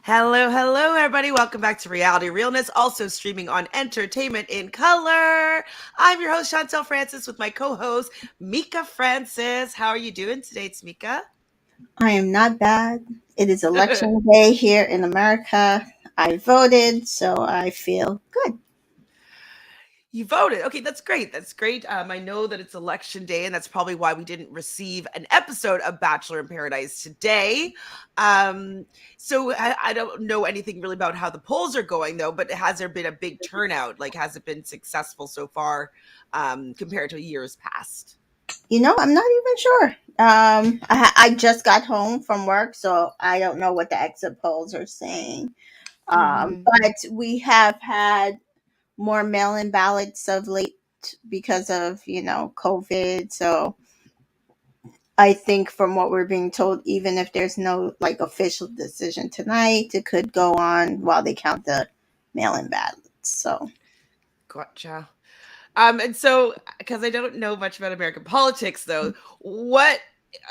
Hello, hello, everybody. Welcome back to Realness, also streaming on Entertainment in Color. I'm your host, Chantel Francis, with my co host, Mika Francis. How are you doing today, Tamika? I am not bad. It is election day here in America. I voted, so I feel good. You voted. Okay, that's great. That's great. I know that it's election day, and that's probably why we didn't receive an episode of Bachelor in Paradise today. Um, so I don't know anything really about how the polls are going, though. But has there been a big turnout? Like, has it been successful so far compared to years past? I'm not even sure. I just got home from work, so I don't know what the exit polls are saying. Hmm. But we have had more mail-in ballots of late because of COVID. So I think from what we're being told, even if there's no like official decision tonight, it could go on while they count the mail-in ballots. So Gotcha. And so, because I don't know much about American politics, though, what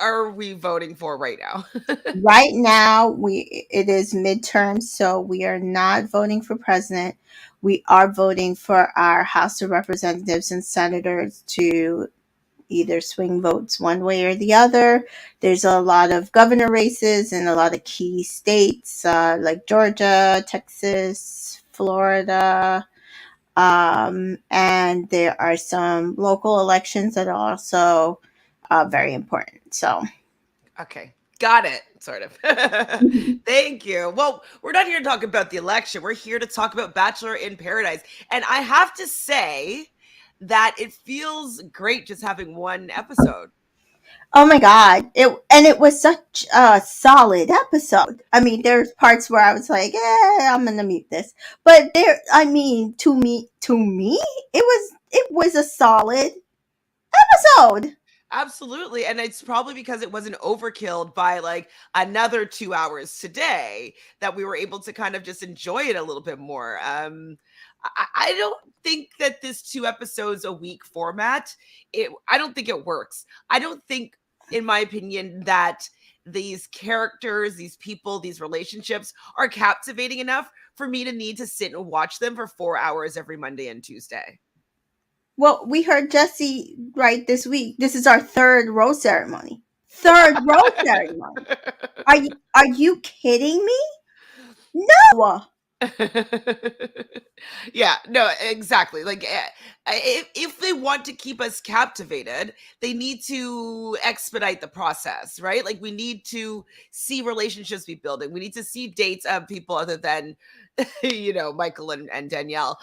are we voting for right now? right now it is midterm, so we are not voting for president. We are voting for our House of Representatives and senators to either swing votes one way or the other. There's a lot of governor races in a lot of key states like Georgia, Texas, Florida. And there are some local elections that are also very important. So, Okay. Got it. Sort of. Thank you. Well, we're not here to talk about the election. We're here to talk about Bachelor in Paradise. And I have to say that it feels great just having one episode. oh my God. It was such a solid episode. I mean, there's parts where I was like, I'm gonna mute this. But to me, it was a solid episode. Absolutely. And it's probably because it wasn't overkilled by like another 2 hours today that we were able to kind of just enjoy it a little bit more. I don't think that this 2 episodes a week format, I don't think it works. I don't think, in my opinion, that these characters, these people, these relationships are captivating enough for me to need to sit and watch them for 4 hours every Monday and Tuesday. Well, we heard Jesse right this week. This is our third rose ceremony. Third rose ceremony. Are you kidding me? No. Yeah, no, exactly. Like, if they want to keep us captivated, they need to expedite the process, right? Like, we need to see relationships be building. We need to see dates of people other than, Michael and Danielle.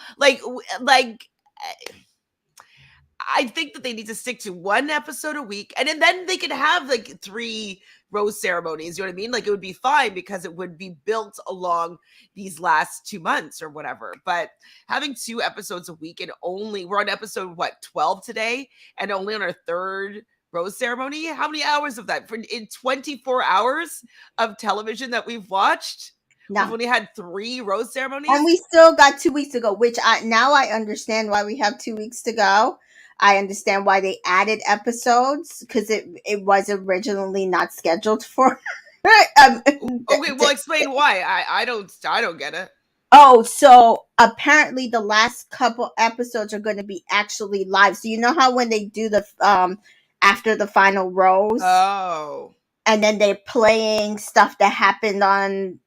I think that they need to stick to one episode a week, and then they could have like three rose ceremonies. You know what I mean? Like, it would be fine because it would be built along these last 2 months or whatever. But having 2 episodes a week, and only we're on episode 12 today, and only on our third rose ceremony. How many hours of that in 24 hours of television that we've watched? We've No. only had three rose ceremonies. And we still got 2 weeks to go, which I understand why we have 2 weeks to go. I understand why they added episodes because it was originally not scheduled for. um, Okay, well, explain why. I don't get it. oh, so apparently the last couple episodes are going to be actually live. So you know how when they do the after the final rose, Oh. and then they're playing stuff that happened on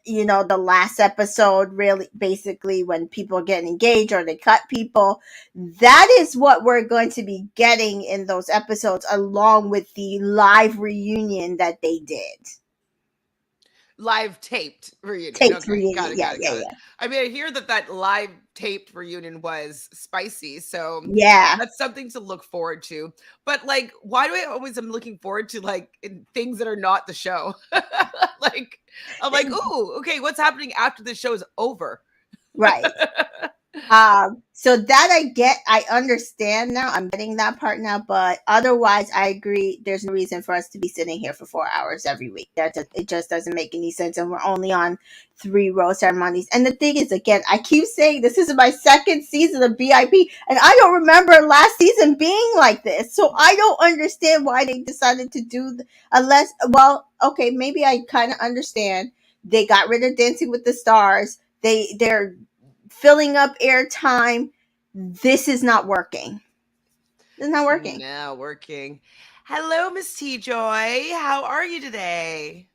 the last episode, really basically when people are getting engaged or they cut people. That is what we're going to be getting in those episodes, along with the live reunion that they did. Live taped reunion. Taped Okay, got reunion. it, Yeah, got it, yeah, got it. yeah. I mean, I hear that live taped reunion was spicy, so Yeah. that's something to look forward to. But like, why do I always am looking forward to like things that are not the show? Like, I'm like, ooh, okay, what's happening after the show is over? Right. So that I understand now. I'm getting that part now, but otherwise, I agree. There's no reason for us to be sitting here for 4 hours every week. It just doesn't make any sense, and we're only on three rose ceremonies. And the thing is, again, I keep saying this is my second season of BIP, and I don't remember last season being like this. So I don't understand why they decided to do unless. Well, okay, maybe I kind of understand. They got rid of Dancing with the Stars. They're filling up airtime. This is not working. It's not working. Now working. Hello, Miss TJoy. How are you today?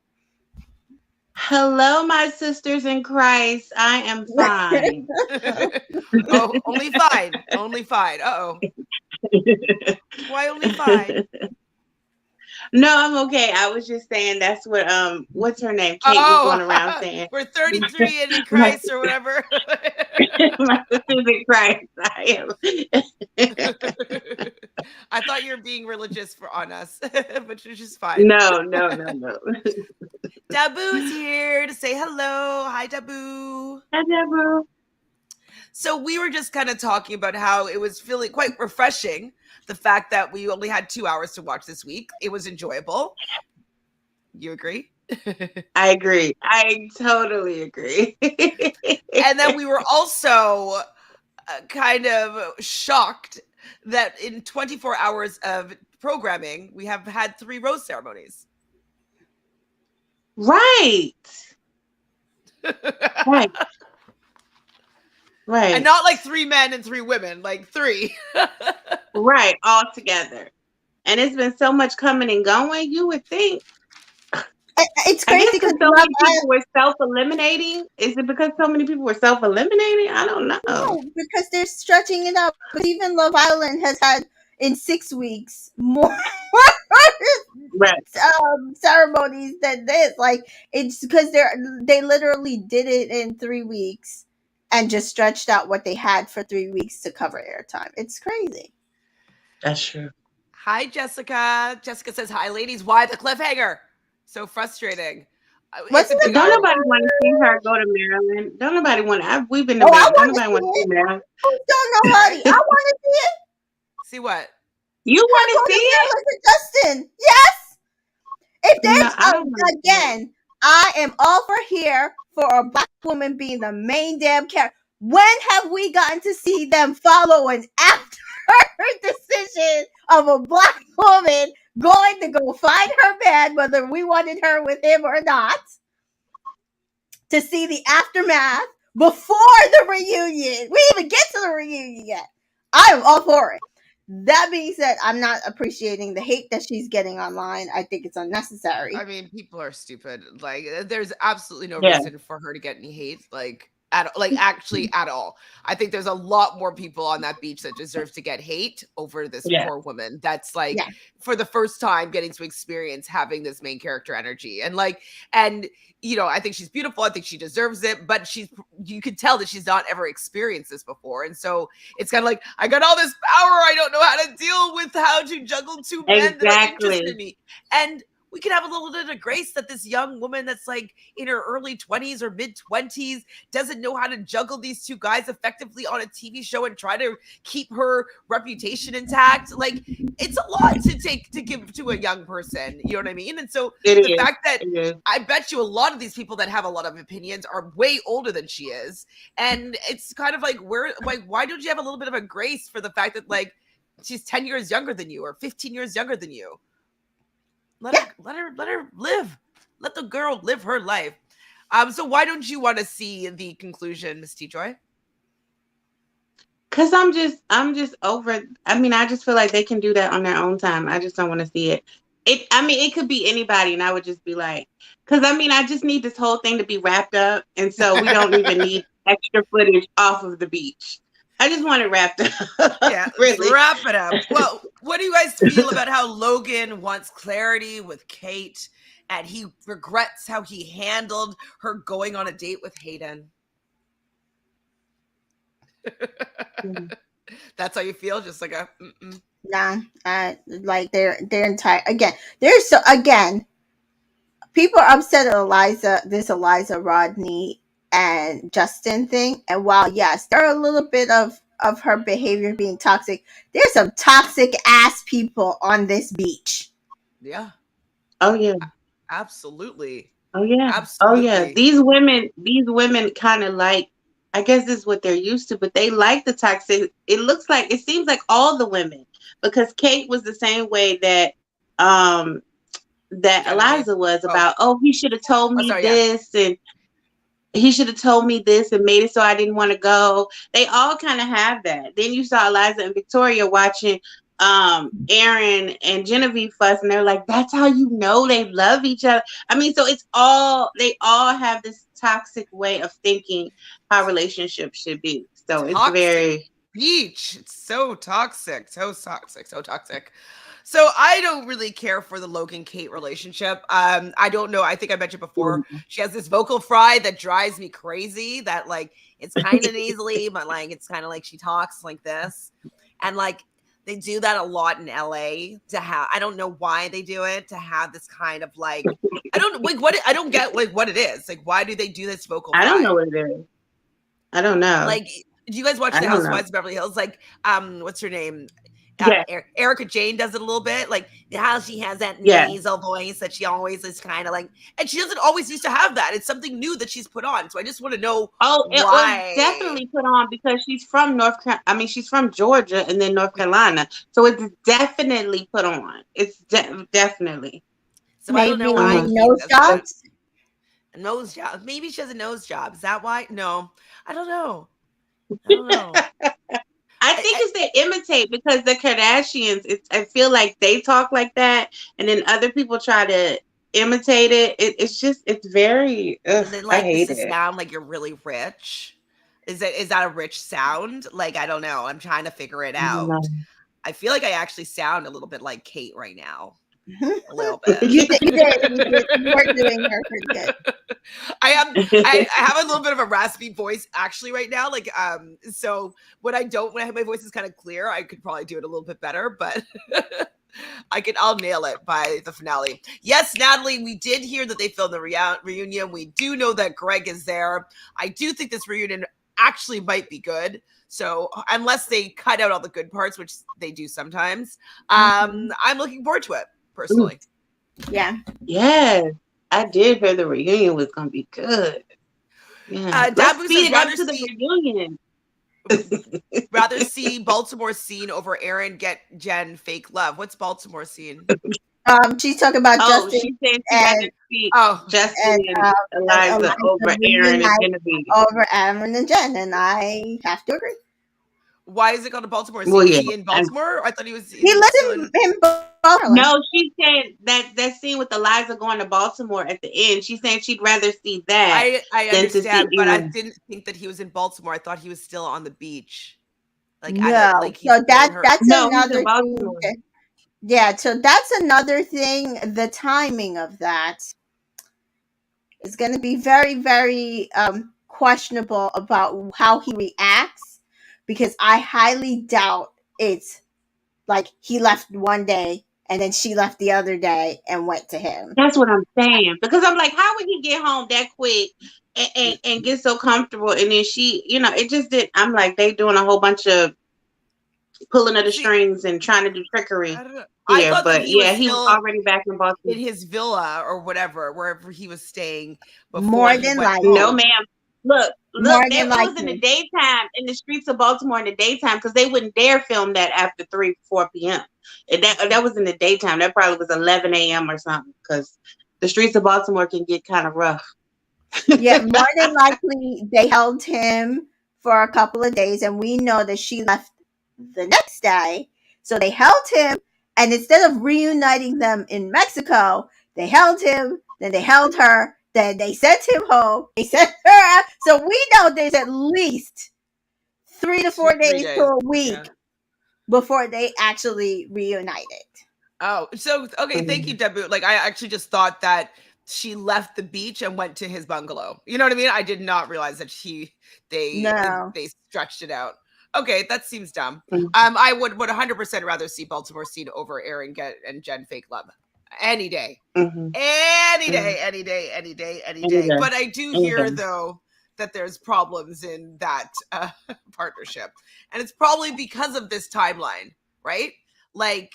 Hello, my sisters in Christ. I am fine. Oh, only fine. Only fine. Uh-oh. Why only fine? No, I'm okay. I was just saying that's what what's her name? Kate was going around saying. We're 33 and in Christ or whatever. My sisters in Christ. I am. I thought you were being religious on us, but you're just fine. No. Dabu's here to say hello. Hi, Dabu. Hi, Deborah. So we were just kind of talking about how it was feeling quite refreshing, the fact that we only had 2 hours to watch this week. It was enjoyable. You agree? I agree. I totally agree. And then we were also kind of shocked that in 24 hours of programming, we have had 3 rose ceremonies. Right. Right. And not like 3 men and 3 women, like 3. Right. All together. And it's been so much coming and going, you would think. It's crazy because so many people were self-eliminating. Is it because so many people were self-eliminating? I don't know. No, because they're stretching it out. But even Love Island has had in 6 weeks more ceremonies than this. Like, it's because they literally did it in 3 weeks and just stretched out what they had for 3 weeks to cover airtime. It's crazy. That's true. Hi, Jessica. Jessica says, hi, ladies. Why the cliffhanger? So frustrating. Don't nobody want to see her go to Maryland. Don't nobody want to. We've been to Maryland. Don't nobody want to see Maryland. Don't know, honey. I want to see it. See what? You want to see it? Justin. Yes. If there's again, I am all for here for a Black woman being the main damn character. When have we gotten to see them follow an after decision of a Black woman going to go find her man, whether we wanted her with him or not, to see the aftermath before the reunion? We even get to the reunion yet. I am all for it. That being said, I'm not appreciating the hate that she's getting online. I think it's unnecessary. I mean, people are stupid. Like, there's absolutely no reason for her to get any hate. Actually at all. I think there's a lot more people on that beach that deserve to get hate over this poor woman that's for the first time getting to experience having this main character energy. And I think she's beautiful. I think she deserves it, but you could tell that she's not ever experienced this before. And so it's kind of like, I got all this power. I don't know how to deal with how to juggle 2 men that are interested in me. And we can have a little bit of grace that this young woman that's like in her early 20s or mid 20s doesn't know how to juggle these 2 guys effectively on a TV show and try to keep her reputation intact. Like, it's a lot to give to a young person. You know what I mean? And so the fact that I bet you a lot of these people that have a lot of opinions are way older than she is. And it's kind of like, why don't you have a little bit of a grace for the fact that like she's 10 years younger than you or 15 years younger than you? Let her live. Let the girl live her life. So why don't you want to see the conclusion, Miss TJoy? Because I'm just over. I mean, I just feel like they can do that on their own time. I just don't want to see it. It could be anybody, and I would just be like, because I just need this whole thing to be wrapped up, and so we don't even need extra footage off of the beach. I just want it wrapped up. Yeah, really. Wrap it up. Well, what do you guys feel about how Logan wants clarity with Kate and he regrets how he handled her going on a date with Hayden? That's how you feel? Just like a Nah, like they're entire people are upset at this Eliza Rodney and Justin thing. And while yes, there are a little bit of her behavior being toxic, there's some toxic ass people on this beach. Yeah. Oh yeah. Absolutely. Oh yeah. Absolutely. Oh yeah. These women kind of like, I guess this is what they're used to, but they like the toxic. It seems like all the women, because Kate was the same way that that Genevieve. Eliza was Oh, about, oh, he should have told oh, me sorry. Yeah. this, and he should have told me this and made it so I didn't want to go. They all kind of have that. Then you saw Eliza and Victoria watching Aaron and Genevieve fuss, and they're like, that's how you know they love each other. I mean, so it's all, they all have this toxic way of thinking how relationships should be. So it's Toxic very beach. It's so toxic. So toxic. So toxic. So I don't really care for the Logan Kate relationship. I don't know. I think I mentioned before. She has this vocal fry that drives me crazy. That like it's kind of nasally, but like it's kind of like she talks like this, and like they do that a lot in LA to have. I don't know why they do it to have this kind of like I don't like what I don't get like what it is. Like why do they do this vocal I don't know fry? what it is. I don't know. Like do you guys watch I The don't know. Housewives of Beverly Hills? Like what's her name? Yeah. Erica Jane does it a little bit, like how she has that Yeah. nasal voice that she always is kind of like, and she doesn't always used to have that. It's something new that she's put on. So I just want to know Oh, it was why. definitely put on because she's from she's from Georgia and then North Carolina. So it's definitely put on. It's definitely. So I don't know Maybe why Uh-huh. he nose does that. jobs. A nose job. Maybe she has a nose job. Is that why? No, I don't know. I don't know. I think it's they imitate because the Kardashians, I feel like they talk like that and then other people try to imitate it. It's very, Is it I like this hate to it. sound like you're really rich? Is that a rich sound? Like I don't know. I'm trying to figure it I don't out. know. I feel like I actually sound a little bit like Kate right now. You A little did. bit. You did. You were doing her pretty good. I have a little bit of a raspy voice actually right now. Like so when I have my voice is kind of clear, I could probably do it a little bit better, but I'll nail it by the finale. Yes, Natalie, we did hear that they filmed the reunion. We do know that Greg is there. I do think this reunion actually might be good. So unless they cut out all the good parts, which they do sometimes, I'm looking forward to it personally. Yeah. Yes, I did hear the reunion was gonna be good. Yeah, let's Dabu speed says it up to the reunion. rather see Baltimore scene over Aaron get Jen fake love. What's Baltimore scene? She's talking about Oh, Justin she said she and rather see Oh, Justin and Eliza over Aaron and reunite Genevieve. over Aaron and Jen, and I have to agree. why is it called a Baltimore scene? Well, Is yeah. he in Baltimore? I thought he was He lives still in in. Baltimore. No, she said that scene with Eliza going to Baltimore at the end. She's saying she'd rather see that I than to see understand, but I Aaron. didn't think that he was in Baltimore. I thought he was still on the beach. Like I don't No, like he's so still in her. that's No, he's in another thing. Baltimore. Yeah, so that's another thing. The timing of that is going to be very, very questionable about how he reacts, because I highly doubt it's like he left one day and then she left the other day and went to him. That's what I'm saying. Because I'm like, how would he get home that quick and get so comfortable? And then she, it just did. I'm like, they doing a whole bunch of pulling of the See, strings and trying to do trickery I don't know. I here. thought that But he was yeah, he was still already back in Baltimore. in his villa or whatever, wherever he was staying before More he than went likely. No, home. ma'am. Look, More it than was in the likely. daytime, in the streets of Baltimore in the daytime, because they wouldn't dare film that after 3, 4 p.m. And that was in the daytime. That probably was 11 a.m. or something, because the streets of Baltimore can get kind of rough. Yeah, more than likely they held him for a couple of days, and we know that she left the next day. So they held him, and instead of reuniting them in Mexico, they held him, then they held her, then they sent him home, they sent her out. So we know there's at least 3 to 4 3 days to days. a week Yeah. before they actually reunited. Oh, so okay, thank you, Debu. Like I actually just thought that she left the beach and went to his bungalow. You know what I mean? I did not realize that No. they stretched it out. Okay, that seems dumb. Mhm. I would 100% rather see Baltimore scene over Aaron get and Jen fake love any day. Mhm. Any day, Mhm. any day, any day, any Any day. day. But I do Any hear day. though that there's problems in that partnership, and it's probably because of this timeline, right? Like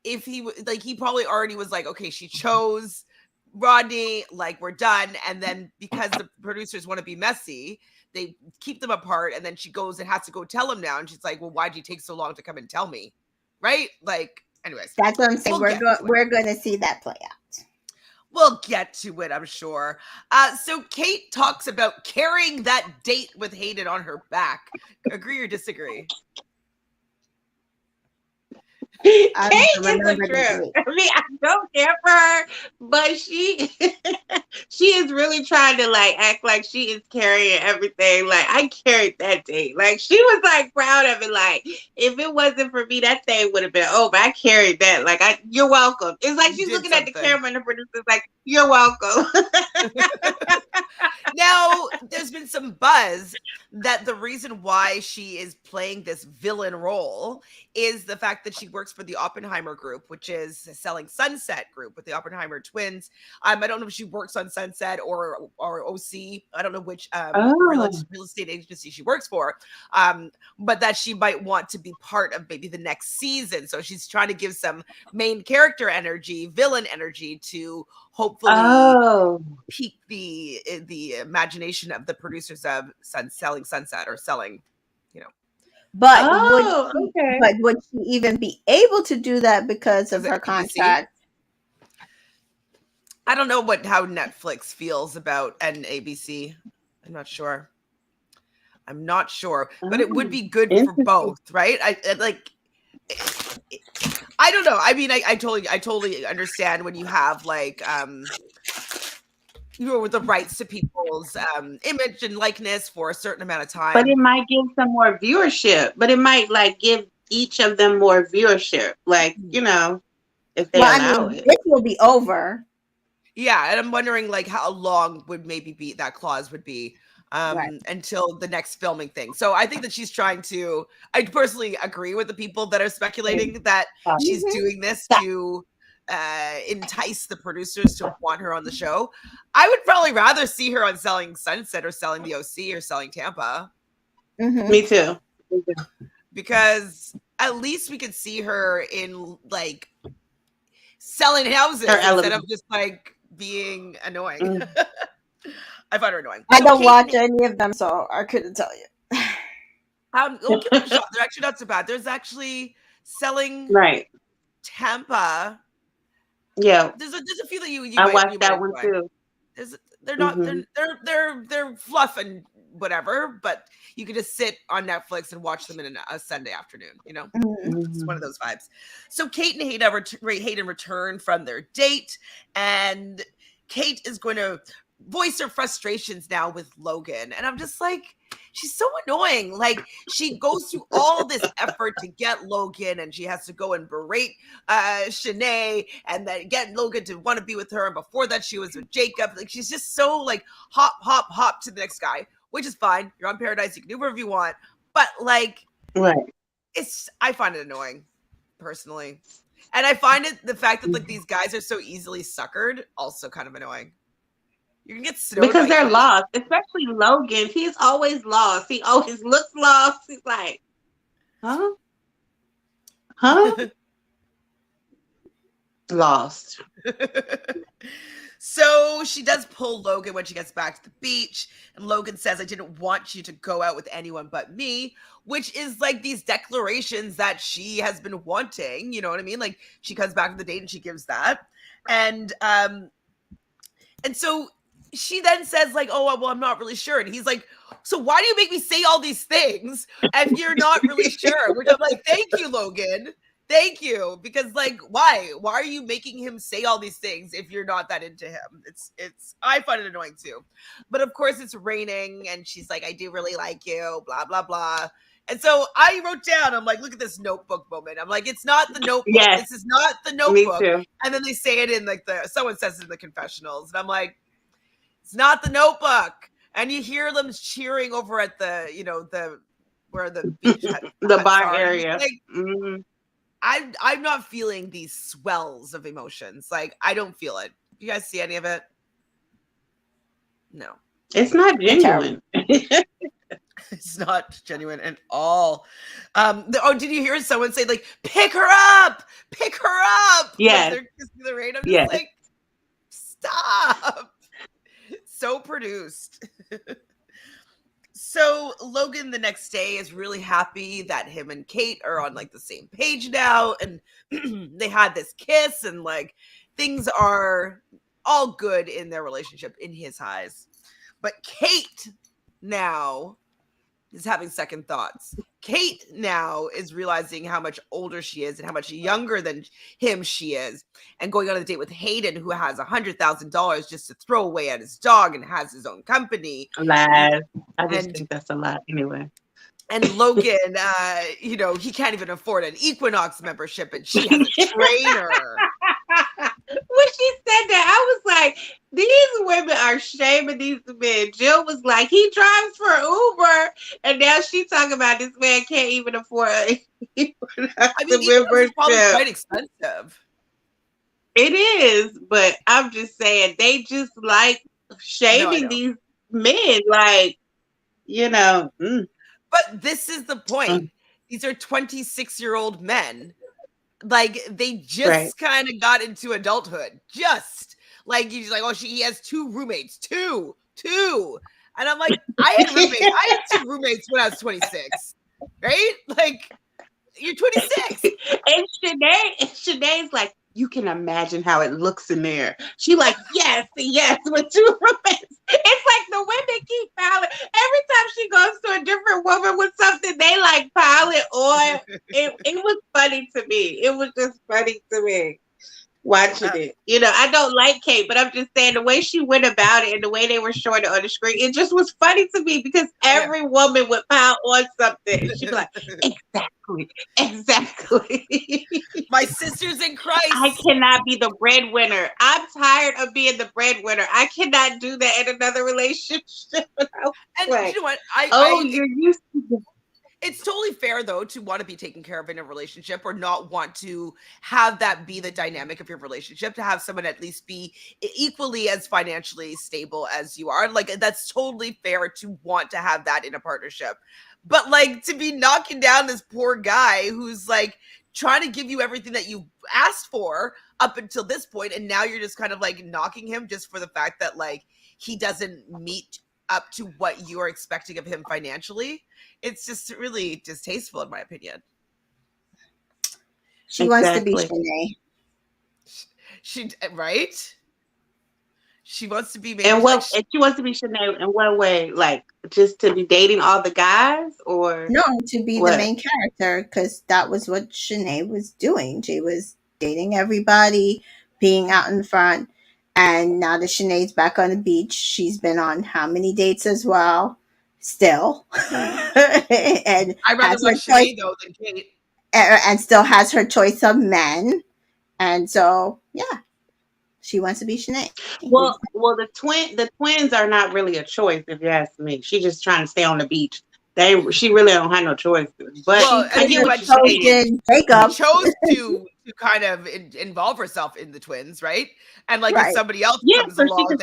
if he probably already was like, okay, she chose Rodney, like we're done, and then because the producers want to be messy, they keep them apart, and then she goes and has to go tell him now, and she's like, well, why'd you take so long to come and tell me, right? Like Anyways, That's what I'm saying. we'll We're going to see that play out. We'll get to it, I'm sure. So Kate talks about carrying that date with Hayden on her back. Agree or disagree? Kate is a trip. I mean, I don't care for her, but she she is really trying to like act like she is carrying everything. Like I carried that date. Like she was like proud of it. Like if it wasn't for me, that thing would have been over. I carried that. Like you're welcome. It's like she's looking at the camera and the producer's like, you're welcome. Now, there's been some buzz that the reason why she is playing this villain role is the fact that she works for the Oppenheimer Group, which is a Selling Sunset group with the Oppenheimer twins. I don't know if she works on Sunset or OC. I don't know which real estate agency she works for, but that she might want to be part of maybe the next season. So she's trying to give some main character energy, villain energy to hopefully pique the imagination of the producers of Selling Sunset or Selling, But would she even be able to do that because of her contract? I don't know how Netflix feels about an ABC. I'm not sure, but it would be good for both, right? I don't know. I mean, I totally understand when you have like with the rights to people's image and likeness for a certain amount of time. But it might give some more viewership. But it might like give each of them more viewership. Like, if they allow it. This will be over. Yeah, and I'm wondering like how long would maybe be that clause would be until the next filming thing. So I think that she's trying to, I personally agree with the people that are speculating that she's doing this to entice the producers to want her on the show. I would probably rather see her on Selling Sunset or Selling the OC or Selling Tampa. Me too. Because at least we could see her in like selling houses instead of just like being annoying. I find her annoying. I don't watch any of them, so I couldn't tell you. Give them a shot. They're actually not so bad. There's actually Selling Tampa. Yeah, there's a few that you I watched that one too. They're not they're fluff and whatever, but you can just sit on Netflix and watch them in a Sunday afternoon. It's one of those vibes. So Kate and Hayden return from their date, and Kate is going to voice her frustrations now with Logan, and I'm just like, she's so annoying. Like she goes through all this effort to get Logan, and she has to go and berate Shanae, and then get Logan to want to be with her. And before that, she was with Jacob. Like she's just so like hop to the next guy, which is fine. You're on Paradise, you can do whatever you want. But like, I find it annoying personally, and I find it the fact that like these guys are so easily suckered also kind of annoying. You can get snowed because they're lost, especially Logan. He's always lost. He always looks lost. He's like, huh? Lost. So she does pull Logan when she gets back to the beach, and Logan says, I didn't want you to go out with anyone but me, which is like these declarations that she has been wanting, you know what I mean? Like she comes back to the date and she gives that. And so she then says like, oh, well, I'm not really sure. And he's like, so why do you make me say all these things if you're not really sure? Which I'm like, thank you, Logan. Thank you. Because like, why are you making him say all these things if you're not that into him? I find it annoying too. But of course it's raining and she's like, I do really like you, blah, blah, blah. And so I wrote down, I'm like, look at this Notebook moment. I'm like, it's not the Notebook. Yes. This is not the Notebook. Me too. And then they say it in like someone says it in the confessionals. And I'm like, it's not the Notebook. And you hear them cheering over at the where the beach the bar area. Like, I'm not feeling these swells of emotions. Like, I don't feel it. Do you guys see any of it? No. It's not genuine. It's not genuine at all. Did you hear someone say like, pick her up? Yes. Like they're kissing the rain. I'm just like, stop. So produced. So Logan the next day is really happy that him and Kate are on like the same page now, and they had this kiss, and like things are all good in their relationship in his eyes. But Kate now is having second thoughts. Kate now is realizing how much older she is and how much younger than him she is, and going on a date with Hayden, who has $100,000 just to throw away at his dog and has his own company. Lies. I just And think that's a lot anyway. and Logan, he can't even afford an Equinox membership, and she has a trainer. When she said that, I was like, these women are shaming these men. Jill was like, he drives for Uber, and now she talking about this man can't even afford a Equinox I mean, Equinox is probably membership. quite expensive. It is, but I'm just saying they just like No, I shaming know. these men, like, But this is the point. These are 26-year-old men. Like, they right. just kind of got into adulthood. Just like he's like, oh, he has two roommates, two. And I'm like, I had two roommates when I was 26, right? Like, you're 26. And Shanae's like, you can imagine how it looks in there. She like, yes, with two roommates. It's like the women keep piling. Every time she goes to a different woman with something, they like pile it on. It was funny to me. It was just funny to me watching it. I don't like Kate, but I'm just saying the way she went about it and the way they were showing it on the screen, it just was funny to me because every woman would pile on something. And she'd be like, exactly. My sisters in Christ. I cannot be the breadwinner. I'm tired of being the breadwinner. I cannot do that in another relationship. And like, you know what? you're used to it's totally fair though to want to be taken care of in a relationship, or not want to have that be the dynamic of your relationship, to have someone at least be equally as financially stable as you are. Like, that's totally fair to want to have that in a partnership. But like, to be knocking down this poor guy who's like trying to give you everything that you asked for up until this point, and now you're just kind of like knocking him just for the fact that like he doesn't meet up to what you are expecting of him financially. It's just really distasteful, in my opinion. She wants to be Shanae. She right? She wants to be maybe. And she wants to be Shanae in what way? Like, just to be dating all the guys, or no, to be the main character, because that was what Shanae was doing. She was dating everybody, being out in front. And now that Shanae's back on the beach, she's been on how many dates as well? Still. And I'd rather watch Shanae though than Kate. And still has her choice of men. And so, yeah, she wants to be Shanae. Well, the twins are not really a choice, if you ask me. She's just trying to stay on the beach. She really don't have no choice. But I get what Jacob chose to kind of involve herself in the twins, right? And like if somebody else comes along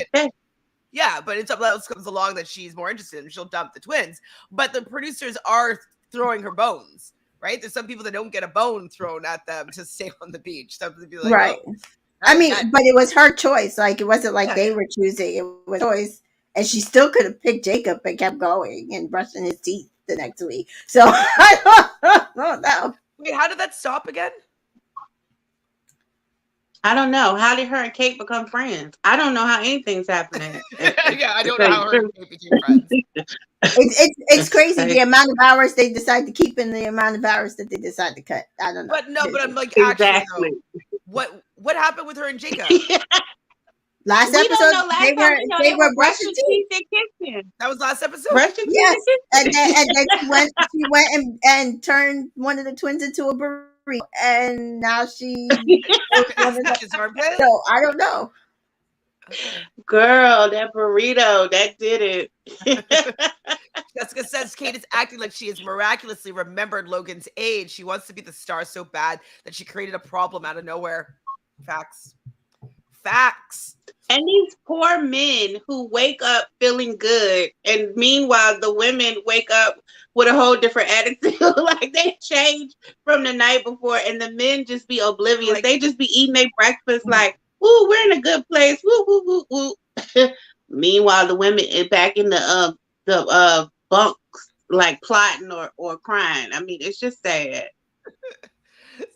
but if somebody else comes along that she's more interested in, she'll dump the twins. But the producers are throwing her bones, right? There's some people that don't get a bone thrown at them to stay on the beach. Some people like, right. Oh, I mean, but it was her choice. Like, it wasn't like they were choosing. It was choice. And she still could have picked Jacob and kept going and brushing his teeth the next week. So, I don't know. Wait, how did that stop again? I don't know. How did her and Kate become friends? I don't know how anything's happening. I don't know how her and Kate became friends. It's crazy the amount of hours they decide to keep and the amount of hours that they decide to cut. I don't know. But I'm like, actually, though, what happened with her and Jacob? Last episode, they were brushing teeth and kissing. That was last episode. Yes, and then she went and turned one of the twins into a burrito, and now she. So I don't know. Girl, that burrito, that did it. Jessica says Kate is acting like she has miraculously remembered Logan's age. She wants to be the star so bad that she created a problem out of nowhere. Facts. And these poor men who wake up feeling good, and meanwhile the women wake up with a whole different attitude. Like, they change from the night before, and the men just be oblivious. They just be eating their breakfast like, "Ooh, we're in a good place." Woo, woo, woo, woo. Meanwhile, the women back in the bunks, like plotting or crying. I mean, it's just sad.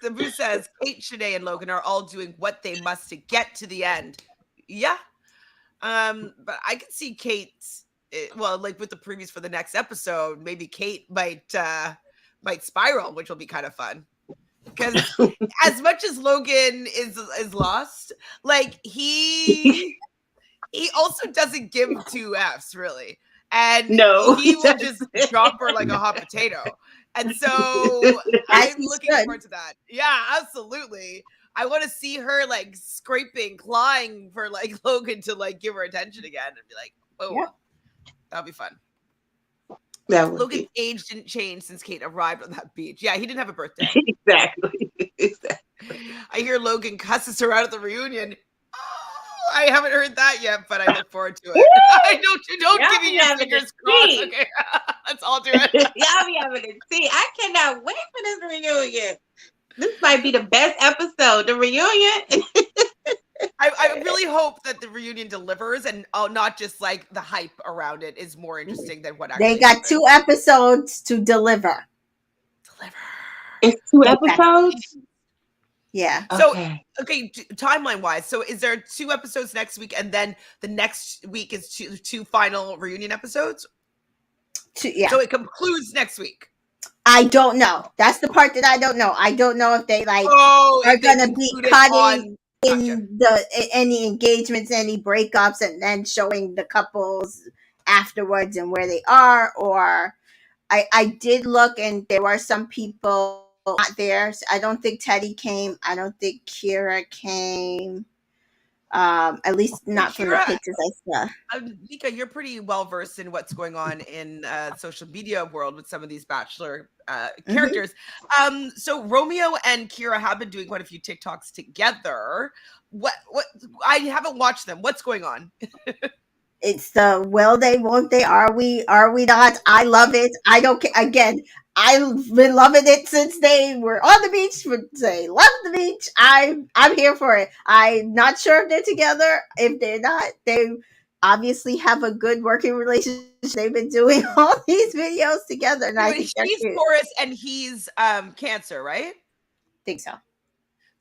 Sabu says Kate, Shanae, and Logan are all doing what they must to get to the end. Yeah. But I can see Kate, well, like with the previews for the next episode, maybe Kate might spiral, which will be kind of fun. Because as much as Logan is lost, like he also doesn't give 2 Fs really. And No, he will just drop her like a hot potato. And so I'm looking forward to that. Yeah, absolutely. I want to see her like scraping, clawing for like Logan to like give her attention again and be like, oh, yeah. That'll be fun. Logan's age didn't change since Kate arrived on that beach. Yeah, he didn't have a birthday. Exactly. I hear Logan cusses her out at the reunion. Oh, I haven't heard that yet, but I look forward to it. I don't give me your fingers crossed. Okay, let's all do it. Y'all be having to see. I cannot wait for this reunion. This might be the best episode. The reunion. I really hope that the reunion delivers and not just like the hype around it is more interesting than what actually they got happened. 2 episodes to deliver. It's 2 episodes? Yeah. So, okay, timeline wise. So is there 2 episodes next week and then the next week is two final reunion episodes? Yeah. So it concludes next week. I don't know. That's the part that I don't know. I don't know if they like are going to be cutting in any engagements, any breakups, and then showing the couples afterwards and where they are. Or I did look and there were some people not there. So I don't think Teddy came. I don't think Kira came. At least not from the pictures I saw. Mika, you're pretty well versed in what's going on in social media world with some of these Bachelor characters. So Romeo and Kira have been doing quite a few TikToks together. What I haven't watched them. What's going on? It's the will they, won't they, are we not? I love it. I don't care. Again, I've been loving it since they were on the beach. They love the beach. I'm here for it. I'm not sure if they're together. If they're not, they obviously have a good working relationship. They've been doing all these videos together. And I think she's Taurus and he's Cancer, right? Think so.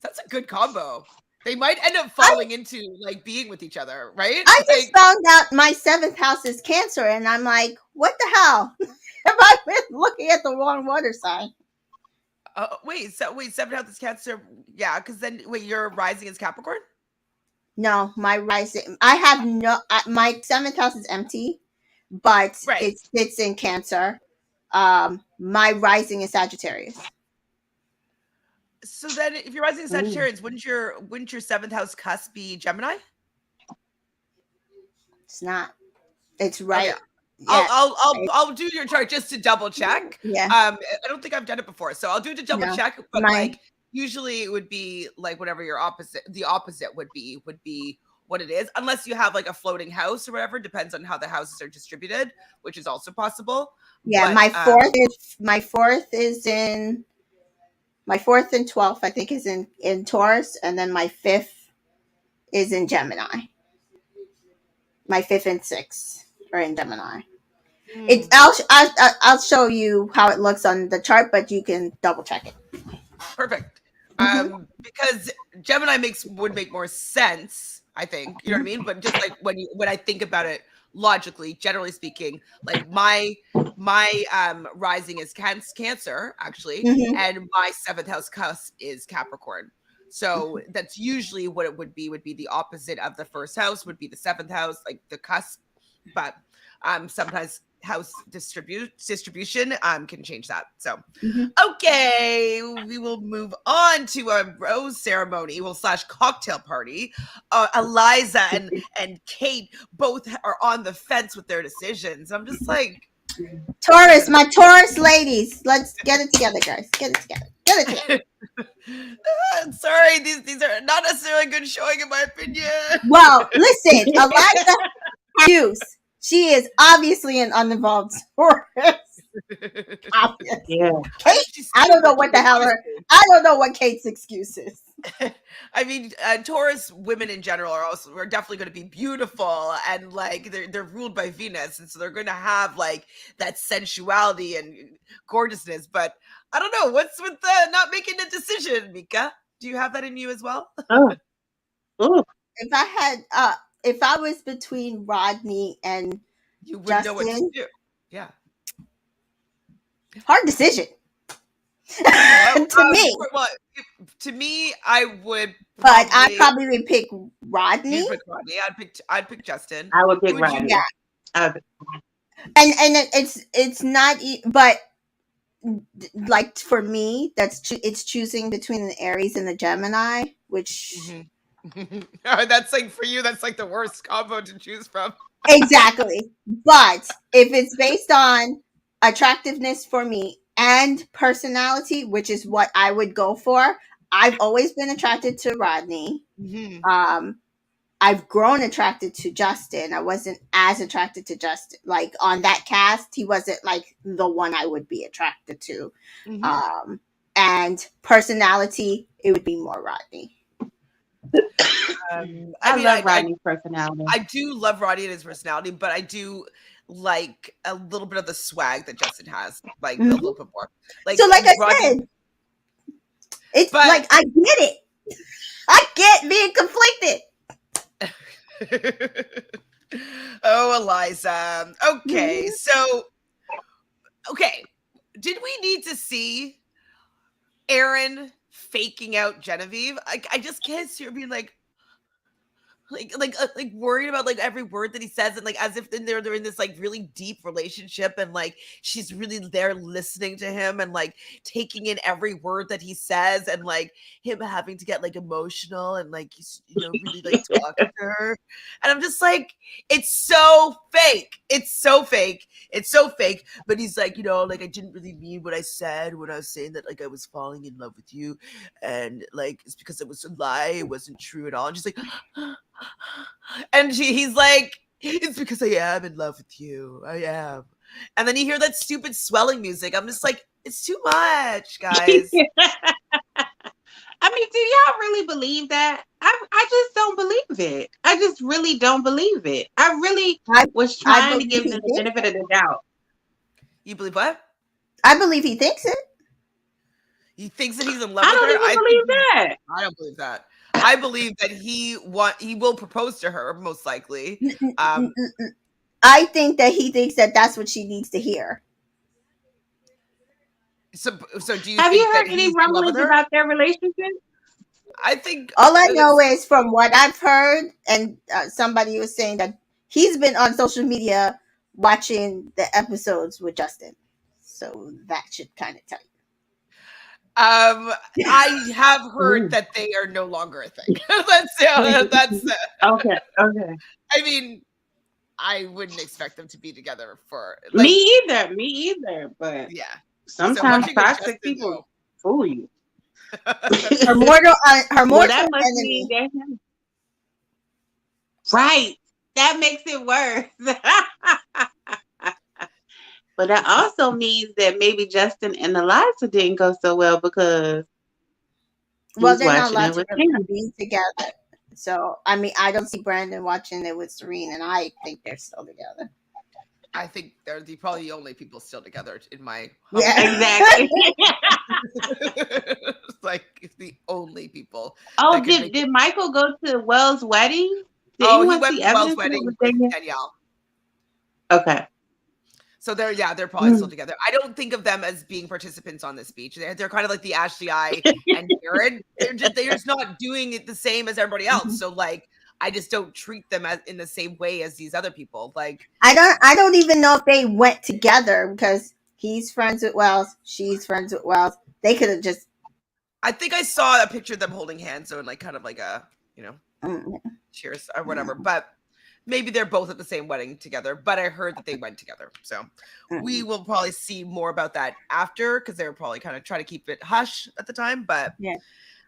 That's a good combo. They might end up falling into like being with each other, right? I just found out my 7th house is Cancer, and I'm like, what the hell? Have I been looking at the wrong water sign? Wait, 7th house is Cancer. Yeah, because then your rising is Capricorn? No, my rising. I have no. My 7th house is empty, but it sits in Cancer. My rising is Sagittarius. So then, if you're rising in Sagittarius, wouldn't your 7th house cusp be Gemini? It's not. It's right. Okay. Yeah. I'll do your chart just to double check. Yeah. I don't think I've done it before, so I'll do it to double check. But like usually it would be like whatever your opposite. The opposite would be what it is, unless you have like a floating house or whatever. Depends on how the houses are distributed, which is also possible. Yeah, but, my fourth and 12th, I think, is in Taurus, and then my 5th is in Gemini. My 5th and 6th are in Gemini. I'll show you how it looks on the chart, but you can double check it. Perfect. Because Gemini would make more sense, I think. You know what I mean? But just like when I think about it logically, generally speaking, like my rising is Cancer actually, and my 7th house cusp is Capricorn. So that's usually what it would be the opposite of the 1st house would be the 7th house, like the cusp. But sometimes house distribution can change that. So okay, we will move on to a rose ceremony / cocktail party. Eliza and Kate both are on the fence with their decisions. I'm just like, Taurus, my Taurus ladies, let's get it together, guys. Get it together. Sorry, these are not necessarily good showing in my opinion. Well, listen, Eliza Hughes. She is obviously an uninvolved Taurus. Obvious. Yeah. Kate, I don't know what the hell I don't know what Kate's excuse is. I mean, Taurus women in general are definitely going to be beautiful, and like they're ruled by Venus, and so they're going to have like that sensuality and gorgeousness. But I don't know what's with the not making a decision, Mika. Do you have that in you as well? Oh, oh, If I was between Rodney and You would know what to Justin, do. Yeah. hard decision. Well, To me. well, to me, I would But I probably probably would pick Rodney. you'd pick Rodney. I'd pick Justin. I would Who pick would you Rodney. Yeah. I would, And it's not but like for me it's choosing between an Aries and a Gemini, which That's like for you. That's like the worst combo to choose from. exactly. But if it's based on attractiveness for me and personality, which is what I would go for, I've always been attracted to Rodney. Um, I've grown attracted to Justin. I wasn't as attracted to Justin. Like on that cast, he wasn't like the one I would be attracted to. And personality, it would be more Rodney. I love Rodney's personality. I do love Rodney and his personality, but I do like a little bit of the swag that Justin has, like a little bit more. Like so, like I Rodney, said, it's like I get it. I get being conflicted. Oh, Eliza. Okay, so did we need to see Aaron faking out Genevieve? I just can't see her being like worried about like every word that he says, and like as if they're in this like really deep relationship, and like she's really there listening to him and like taking in every word that he says, and like him having to get like emotional and like really like talking to her. And I'm just like, it's so fake. It's so fake. It's so fake. But he's like, like I didn't really mean what I said when I was saying that like I was falling in love with you, and like it's because it was a lie. It wasn't true at all. And she's like, and he's like, it's because I am in love with you. I am. And then you hear that stupid swelling music. I'm just like, it's too much, guys. I mean, do y'all really believe that? I just don't believe it. I just really don't believe it. I really was trying to give them the benefit of the doubt. You believe what? I believe he thinks it. He thinks that he's in love with her? I don't even believe that. I don't believe that. I believe that he will propose to her, most likely. I think that he thinks that that's what she needs to hear. So do you have think you heard that any rumblings about their relationship? I think all I know is from what I've heard, and somebody was saying that he's been on social media watching the episodes with Justin, so that should kind of tell you. I have heard that they are no longer a thing. That's okay. I mean, I wouldn't expect them to be together for like, me either. But yeah, sometimes toxic people fool you. her mortal that must mean that him. Right, that makes it worse. But that also means that maybe Justin and Eliza didn't go so well because they're not allowed to be together. So I mean, I don't see Brandon watching it with Serene, and I think they're still together. I think they're probably the only people still together in my exactly. It's like it's the only people. Oh, did Michael go to Wells' wedding? He went to Wells' wedding with Danielle. Okay. So they're probably still together. I don't think of them as being participants on this beach. They're kind of like the Ashley I and Jared. They're just not doing it the same as everybody else. So like I just don't treat them as in the same way as these other people. Like I don't even know if they went together because he's friends with Wells, she's friends with Wells. They could have just. I think I saw a picture of them holding hands, so in like kind of like a cheers or whatever. But maybe they're both at the same wedding together. But I heard that they went together, so we will probably see more about that after because they were probably kind of trying to keep it hush at the time. But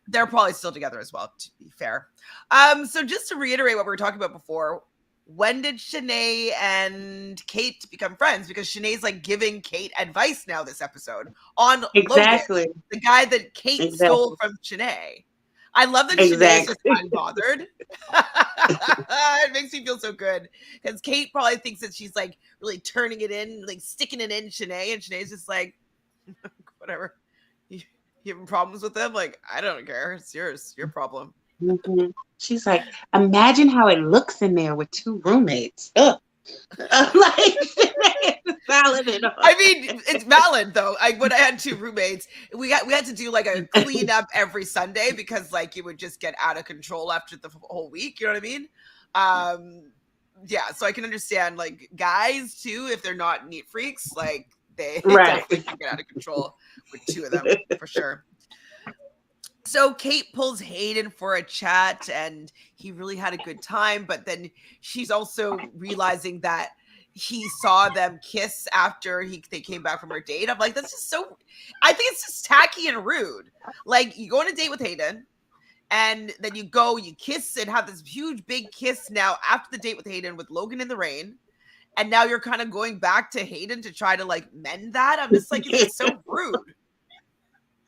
they're probably still together as well, to be fair. So just to reiterate what we were talking about before, when did Shanae and Kate become friends? Because Shanae's like giving Kate advice now this episode on Logan, the guy that Kate stole from Shanae. I love that Shanae is just Exactly. unbothered. It makes me feel so good because Kate probably thinks that she's like really turning it in, like sticking it in Shanae, and Shanae's just like, whatever. You having problems with them? Like, I don't care. It's yours. Your problem. Mhm. She's like, imagine how it looks in there with two roommates. Ugh. I'm like, it's solid and all. I mean, it's valid though. When I had two roommates, we had to do like a cleanup every Sunday because like you would just get out of control after the whole week. You know what I mean? Yeah. So I can understand like guys too if they're not neat freaks, like they Right. definitely can get out of control with two of them for sure. So Kate pulls Hayden for a chat and he really had a good time, but then she's also realizing that he saw them kiss after they came back from her date. I'm like, that's just so I think it's just tacky and rude. Like you go on a date with Hayden and then you kiss and have this huge big kiss now after the date with Hayden with Logan in the rain. And now you're kind of going back to Hayden to try to like mend that. I'm just like, it's just so rude.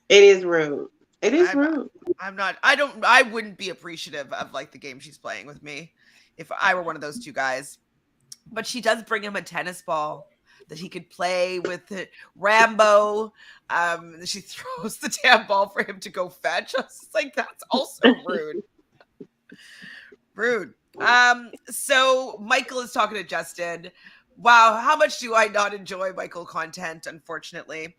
It is rude. It is I'm rude. I wouldn't be appreciative of like the game she's playing with me if I were one of those two guys. But she does bring him a tennis ball that he could play with Rambo. She throws the damn ball for him to go fetch. I was just like, that's also rude. Rude. So Michael is talking to Justin. Wow, how much do I not enjoy Michael content, unfortunately.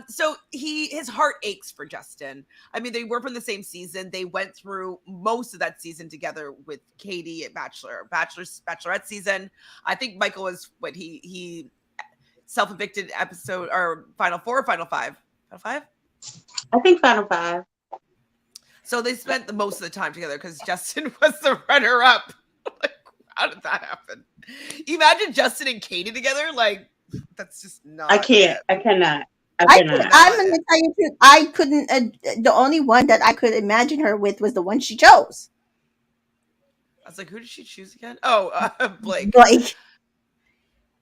So his heart aches for Justin. I mean, they were from the same season. They went through most of that season together with Katie at Bachelorette season. I think Michael was what he self-evicted episode or final 4 or final 5? Final 5? I think Final Five. So they spent the most of the time together because Justin was the runner-up. Like, how did that happen? Imagine Justin and Katie together. Like, that's just not. I can't. I cannot. I I'm cannot. gonna tell you the truth. I couldn't. The only one that I could imagine her with was the one she chose. I was like, who did she choose again? Oh, Blake. Like,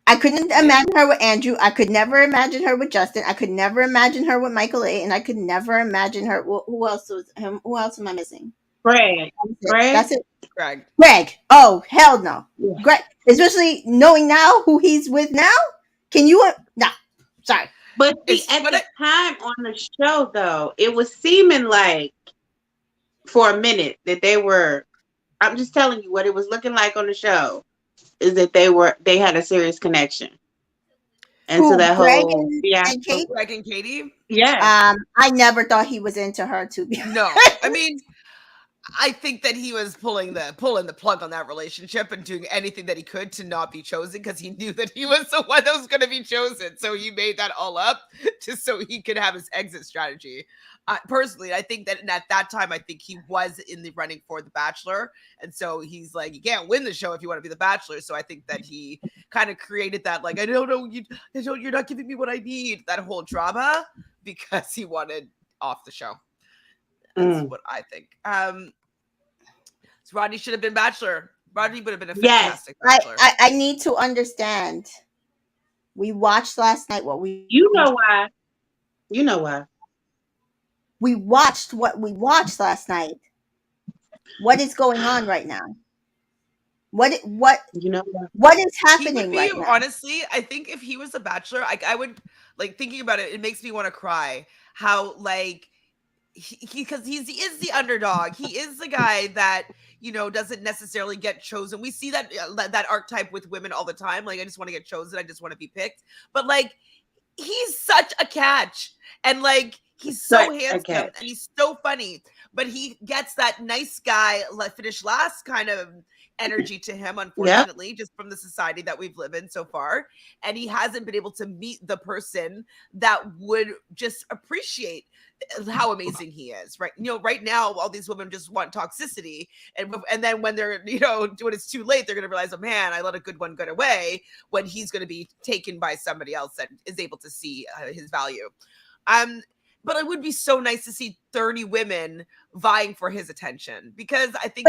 I couldn't imagine her with Andrew. I could never imagine her with Justin. I could never imagine her with Michael A. And I could never imagine her. Who else was him? Who else am I missing? Greg. That's it. Greg. Greg. Oh, hell no. Yeah. Greg. Especially knowing now who he's with now. Can you? No. Sorry. But see, at the time on the show, though, it was seeming like for a minute that they were. I'm just telling you what it was looking like on the show is that they had a serious connection. And Who, so that Greg whole and Kate? Greg and Katie? Yeah. I never thought he was into her, to be No. I mean, I think that he was pulling the plug on that relationship and doing anything that he could to not be chosen because he knew that he was the one that was going to be chosen. So he made that all up just so he could have his exit strategy. Personally, I think that at that time, I think he was in the running for The Bachelor. And so he's like, you can't win the show if you want to be The Bachelor. So I think that he kind of created that, like, I don't know, you're not giving me what I need, that whole drama because he wanted off the show. That's what I think. So Rodney should have been Bachelor. Rodney would have been a fantastic Bachelor. I need to understand. We watched last night what we. You know why. You know why. We watched what we watched last night. What is going on right now? What you know what is happening right now? Honestly, I think if he was a Bachelor, I would like thinking about it. It makes me want to cry. How like because he is the underdog. He is the guy that doesn't necessarily get chosen. We see that archetype with women all the time. Like I just want to get chosen. I just want to be picked. But like he's such a catch, and like he's so handsome and he's so funny. But he gets that nice guy, like finish last kind of energy to him, unfortunately, just from the society that we've lived in so far. And he hasn't been able to meet the person that would just appreciate how amazing he is, right? Right now, all these women just want toxicity. And then when they're, when it's too late, they're going to realize, oh man, I let a good one get away, when he's going to be taken by somebody else that is able to see his value. But it would be so nice to see 30 women vying for his attention, because I think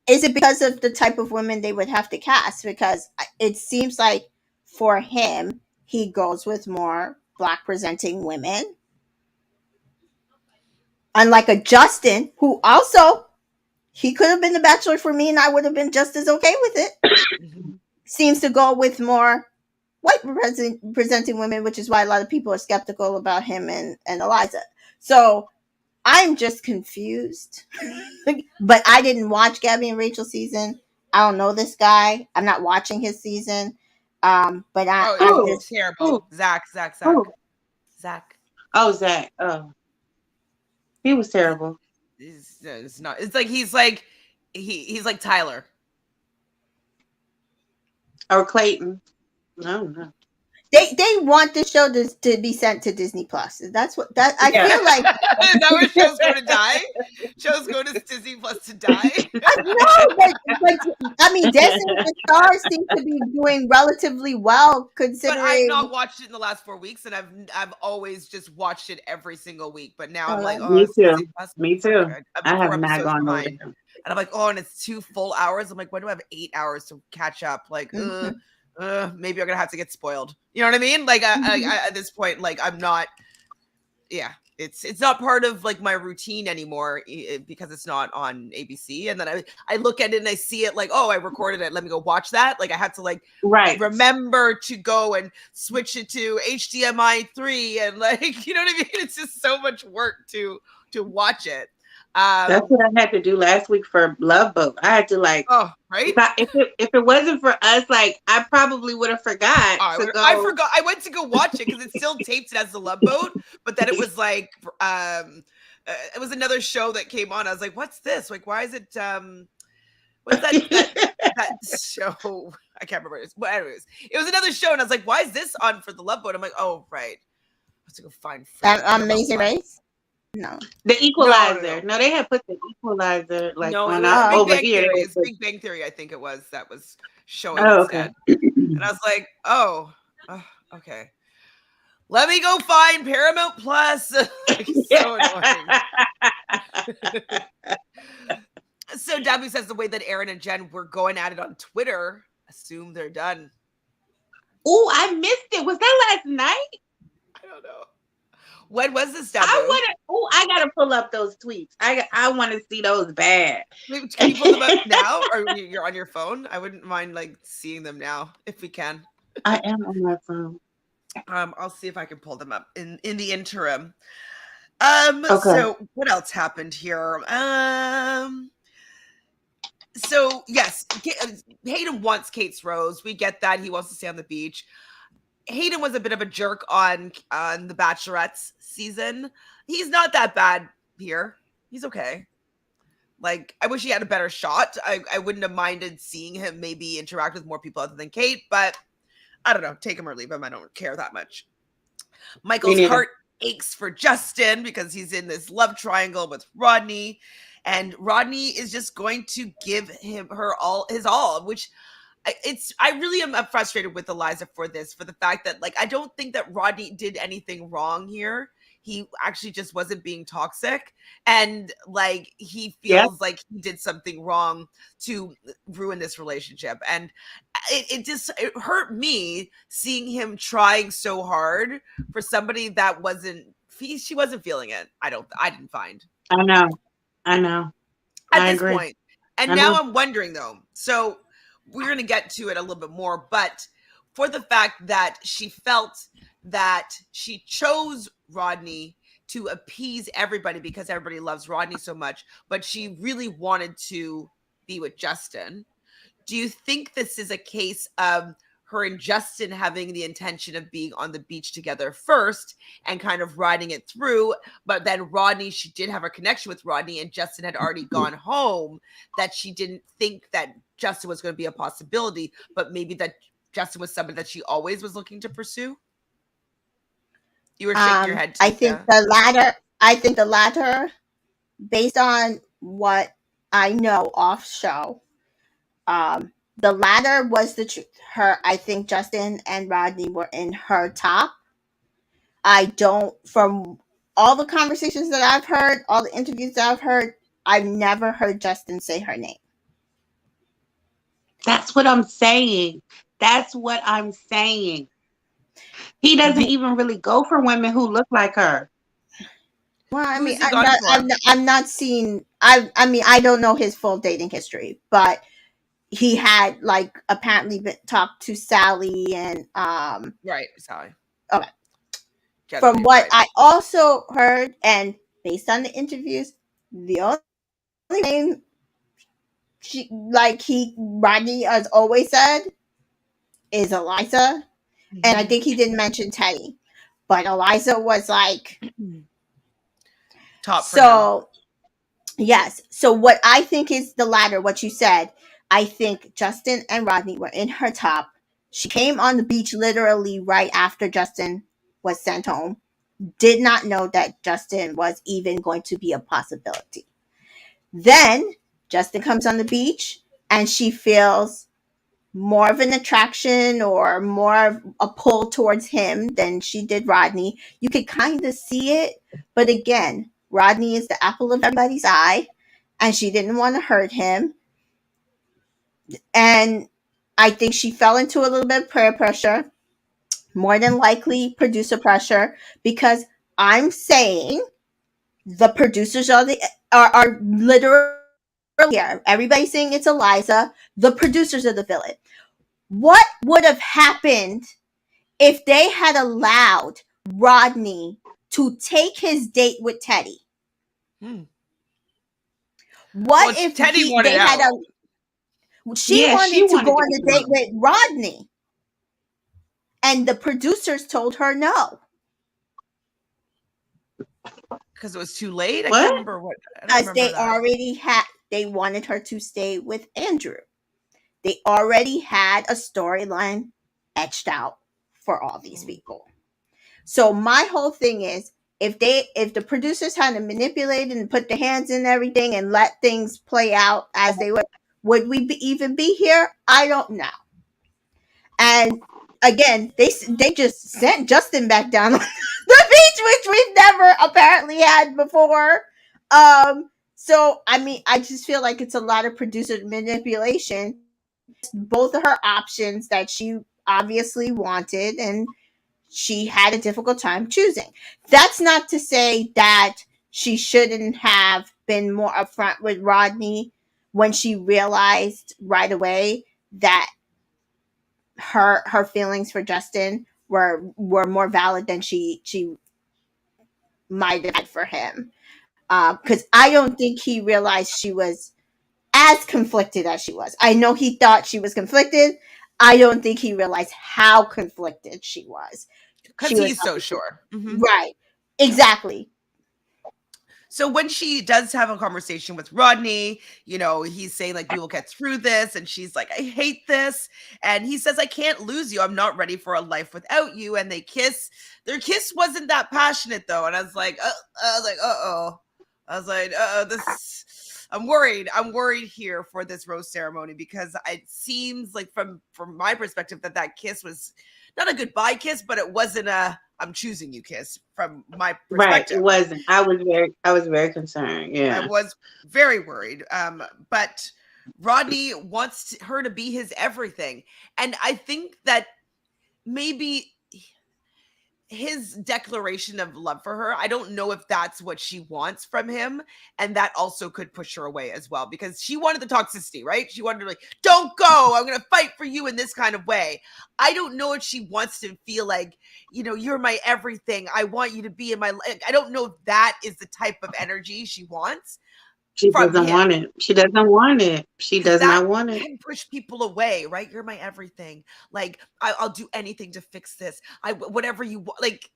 is it because of the type of women they would have to cast? Because it seems like for him, he goes with more Black presenting women. Unlike a Justin, who also, he could have been the Bachelor for me and I would have been just as okay with it. Mhm. Seems to go with more white presenting women, which is why a lot of people are skeptical about him and Eliza. So I'm just confused. But I didn't watch Gabby and Rachel's season. I don't know this guy. I'm not watching his season. But Oh, it I'm was Who? just Who? terrible. Zach, Zach, Zach, Who? Zach. Oh, Zach. Oh, he was He, terrible. it's not. It's like he's like Tyler. Or Clayton. No, no. they want the show to be sent to Disney Plus. That's what that I Yeah. feel like. Is that where shows go to die? Shows go to Disney Plus to die. I know, but I mean, Dancing with the Stars seems to be doing relatively well But I've not considering. watched it in the last 4 weeks, and I've always just watched it every single week. But now I'm Oh, like, oh, Me it's too. Disney Plus. Me too. Okay, I'm I have four not episodes gone behind, over. and I'm like, oh, and it's 2 full hours. I'm like, why do I have 8 hours to catch up? Like, mhm. maybe I'm gonna have to get spoiled. You know what I mean? Like, at this point, like, I'm not. Yeah, it's not part of like my routine anymore because it's not on ABC. And then I look at it and I see it like, oh, I recorded it. Let me go watch that. Like I had to like Right. remember to go and switch it to HDMI 3 and like you know what I mean. It's just so much work to watch it. That's what I had to do last week for Love Boat. I had to like Oh right. if it wasn't for us, like I probably would have forgot to I go. forgot. I went to go watch it because it still taped it as the Love Boat, but then it was like, it was another show that came on. I was like, "What's this? Like, why is it? What's that show? I can't remember. But anyways, it was another show, and I was like, "Why is this on for the Love Boat?" I'm like, "Oh, right. I have to go find freaking Paramount Amazing Plus." Race. No. The No, no, Equalizer. no. No, they had put the Equalizer like No, it on was our Oh, Big over Bang here. They Theory. had It's put, Big Bang Theory, I think it was that was showing oh, okay. instead. And I was like, "Oh, okay." Let me go find Paramount Plus. Like, so annoying. So W says the way that Aaron and Jen were going at it on Twitter, assume they're done. Oh, I missed it. Was that last night? I don't know. When was this, I W? want to. Oh, I gotta pull up those tweets. I want to see those bad. Can you pull them up now, or you're on your phone? I wouldn't mind like seeing them now if we can. I am on my phone. I'll see if I can pull them up in the interim. Okay. So what else happened here? So yes, Hayden wants Kate's rose. We get that. He wants to stay on the beach. Hayden was a bit of a jerk on the Bachelorette's season. He's not that bad here. He's okay. Like, I wish he had a better shot. I wouldn't have minded seeing him maybe interact with more people other than Kate, but I don't know. Take him or leave him. I don't care that much. Me Michael's neither. heart aches for Justin because he's in this love triangle with Rodney, and Rodney is just going to give her all his all, which I really am frustrated with Eliza for this, for the fact that like I don't think that Rodney did anything wrong here. He actually just wasn't being toxic, and like he Yeah, feels like he did something wrong to ruin this relationship, and it hurt me seeing him trying so hard for somebody that she wasn't feeling it. I didn't find I know. I know. at I this agree. point. And I now know. I'm wondering though. So we're going to get to it a little bit more, but for the fact that she felt that she chose Rodney to appease everybody because everybody loves Rodney so much, but she really wanted to be with Justin. Do you think this is a case of her and Justin having the intention of being on the beach together first and kind of riding it through, but then Rodney, she did have a connection with Rodney and Justin had already gone home, that she didn't think that Justin was going to be a possibility, but maybe that Justin was somebody that she always was looking to pursue? You were shaking your head, I think Tamika. the latter. I think the latter, based on what I know off show. The latter was the truth. I think Justin and Rodney were in her top. I don't, from all the conversations that I've heard, all the interviews that I've heard, I've never heard Justin say her name. That's what I'm saying. That's what I'm saying. He doesn't even really go for women who look like her. Well, I mean, Who's he gone for? I'm not seeing. I mean, I don't know his full dating history, but he had like apparently been talked to Sally and Right. Sorry. okay. From Genevieve. what Right. I also heard and based on the interviews, the only name he Rodney has always said is Eliza, and I Hmm. think he didn't mention Teddy, but Eliza was like Top for him. so. Yes. So what I think is the latter, what you said, I think Justin and Rodney were in her top. She came on the beach literally right after Justin was sent home. Did not know that Justin was even going to be a possibility. Then Justin comes on the beach and she feels more of an attraction or more of a pull towards him than she did Rodney. You could kind of see it, but again, Rodney is the apple of everybody's eye, and she didn't want to hurt him. And I think she fell into a little bit of peer pressure, more than likely producer pressure, because I'm saying the producers are literally here. Everybody's saying it's Eliza. The producers are the villain. What would have happened if they had allowed Rodney to take his date with Teddy? Hmm. What Well, if Teddy wanted they had out. she Yeah, she wanted to go wanted to on get the him date out. with Rodney and the producers told her no Because it was too late. I can't What? remember what. I don't as remember that. they wanted her to stay with Andrew. They already had a storyline etched out for all these Mm. people. So my whole thing is if the producers hadn't manipulated and put their hands in everything and let things play out as they would we even be here? I don't know. And again, they just sent Justin back down on the beach, which we've never apparently had before. So I mean, I just feel like it's a lot of producer manipulation. Both of her options that she obviously wanted, and she had a difficult time choosing. That's not to say that she shouldn't have been more upfront with Rodney when she realized right away that her feelings for Justin were more valid than she might have had for him. Because I don't think he realized she was as conflicted as she was. I know he thought she was conflicted. I don't think he realized how conflicted she was. Because She was he's so sure. Hmm. right. Exactly. So when she does have a conversation with Rodney, he's saying like we will get through this, and she's like, I hate this, and he says, I can't lose you. I'm not ready for a life without you. And they kiss. Their kiss wasn't that passionate though, and uh oh. I was like, this. I'm worried. I'm worried here for this rose ceremony because it seems like from my perspective that kiss was not a goodbye kiss, but it wasn't a I'm choosing you kiss from my Right. It perspective. wasn't. I was very concerned. I Yeah. was very worried. But Rodney wants her to be his everything. And I think that maybe his declaration of love for her, I don't know if that's what she wants from him. And that also could push her away as well because she wanted the toxicity, right? She wanted to like, don't go. I'm going to fight for you in this kind of way. I don't know if she wants to feel like, you're my everything. I want you to be in my life. I don't know if that is the type of energy she wants She from doesn't him want it. She doesn't want it. She because does that not want it. can push people away, right? You're my everything. Like I'll do anything to fix this. Whatever you want. Like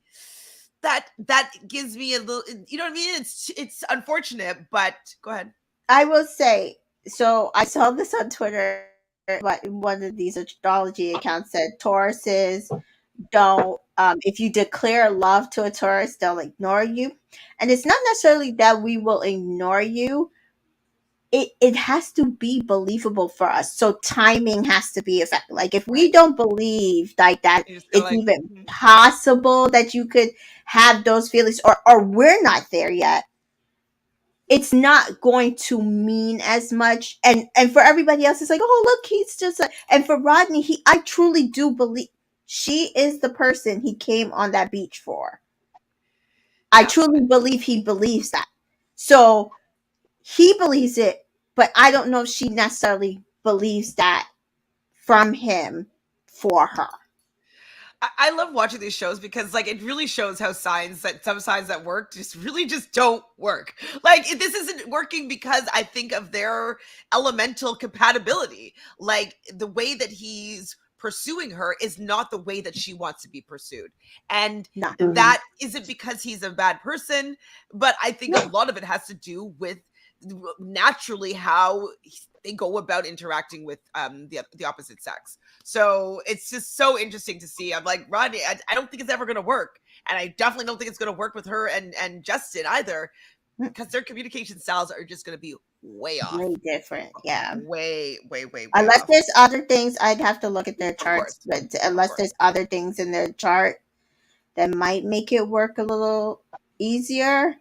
that gives me a little. You know what I mean? It's unfortunate, but go ahead. I will say, so I saw this on Twitter, but one of these astrology accounts said Tauruses don't, if you declare love to a Taurus, they'll ignore you. And it's not necessarily that we will ignore you. It has to be believable for us. So timing has to be effective. Like if we Right. don't believe like that You just feel it's like even possible that you could have those feelings or we're not there yet, it's not going to mean as much. And for everybody else it's like, oh look, he's just and for Rodney, I truly do believe she is the person he came on that beach for. I truly believe he believes that. So he believes it, but I don't know if she necessarily believes that from him for her. I love watching these shows because like it really shows how some signs that work just don't work. Like this isn't working because I think of their elemental compatibility. Like the way that he's pursuing her is not the way that she wants to be pursued. And No. that isn't because he's a bad person, but I think a lot of it has to do with naturally how they go about interacting with the opposite sex. So it's just so interesting to see. I'm like, Rodney, I don't think it's ever going to work, and I definitely don't think it's going to work with her and Justin either, because their communication styles are just going to be way off, Way different. Yeah. way Unless off. there's other things, I'd have to look at their Of course, charts. But unless there's other things in their chart that might make it work a little easier.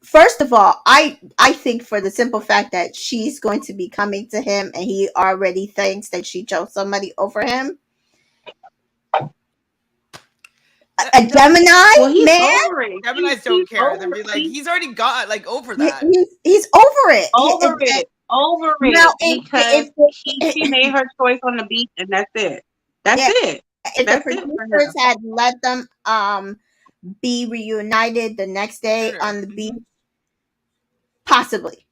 First of all, I think for the simple fact that she's going to be coming to him and he already thinks that she chose somebody over him. A Gemini, well, he's man. over it. Geminis don't care. They're be like, he's already got like over that. He's over it. Over Now, it, because she made her choice on the beach, and that's it. That's it. If the That's it for producers him. had let them be reunited the next day on the beach, possibly.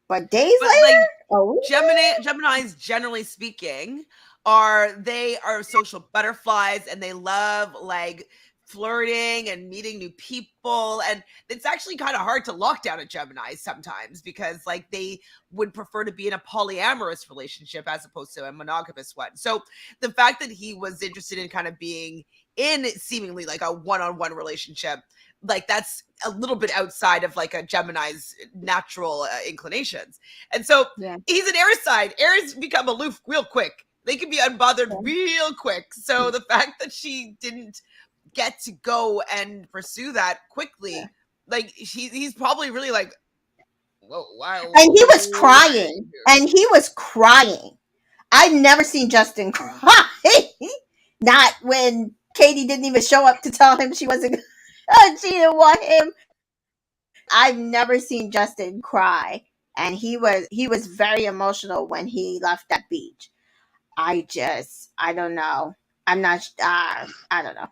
But days But later, like Geminis, generally speaking, they are social butterflies, and they love like flirting and meeting new people. And it's actually kind of hard to lock down a Gemini sometimes, because like they would prefer to be in a polyamorous relationship as opposed to a monogamous one. So the fact that he was interested in kind of being in seemingly like a one-on-one relationship, like that's a little bit outside of like a Gemini's natural inclinations. And so he's an Aries side. Aries become aloof real quick. They can be unbothered real quick. So the fact that she didn't get to go and pursue that quickly, like he's probably really like, whoa, wow. And he was crying. I've never seen Justin cry. Not when Katie didn't even show up to tell him she wasn't. She didn't want him. I've never seen Justin cry, and he was very emotional when he left that beach. I don't know. I'm not. I don't know.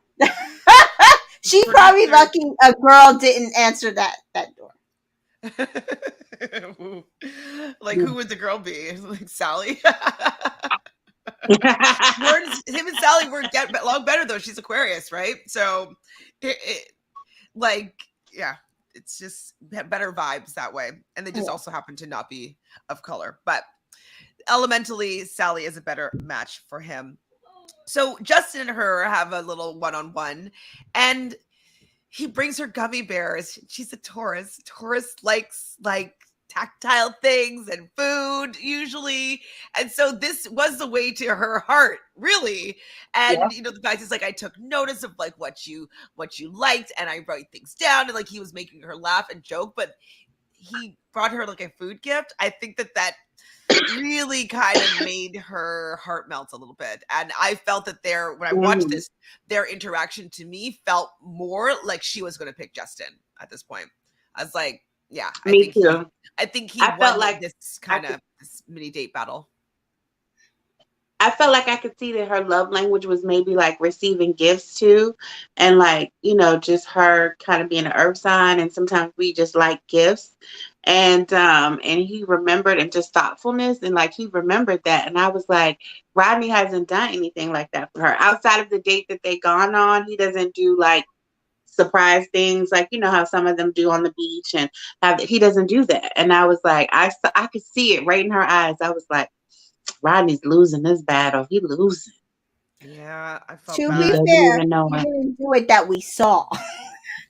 She's probably lucky a girl didn't answer that door. Like, who would the girl be? Like Sally. Him and Sally get along better though. She's Aquarius, right? So, it's just better vibes that way. And they just also happen to not be of color. But elementally, Sally is a better match for him. So Justin and her have a little one-on-one, and he brings her gummy bears. She's a Taurus. Taurus likes like tactile things and food usually. And so this was the way to her heart, really. And the fact is like, I took notice of like what you liked, and I write things down, and like he was making her laugh and joke, but he brought her like a food gift. I think that really kind of made her heart melt a little bit. And I felt that when I watched this, their interaction to me felt more like she was going to pick Justin at this point. I was like, yeah, I think he won like this kind of this mini date battle. I felt like I could see that her love language was maybe like receiving gifts too. And like, just her kind of being an earth sign. And sometimes we just like gifts. And he remembered, and just thoughtfulness. And like, he remembered that. And I was like, Rodney hasn't done anything like that for her outside of the date that they gone on. He doesn't do like surprise things like how some of them do on the beach, and he doesn't do that. And I was like, I could see it right in her eyes. I was like, Rodney's losing this battle. He losing. Yeah, I felt to that. be fair, he didn't do it that we saw.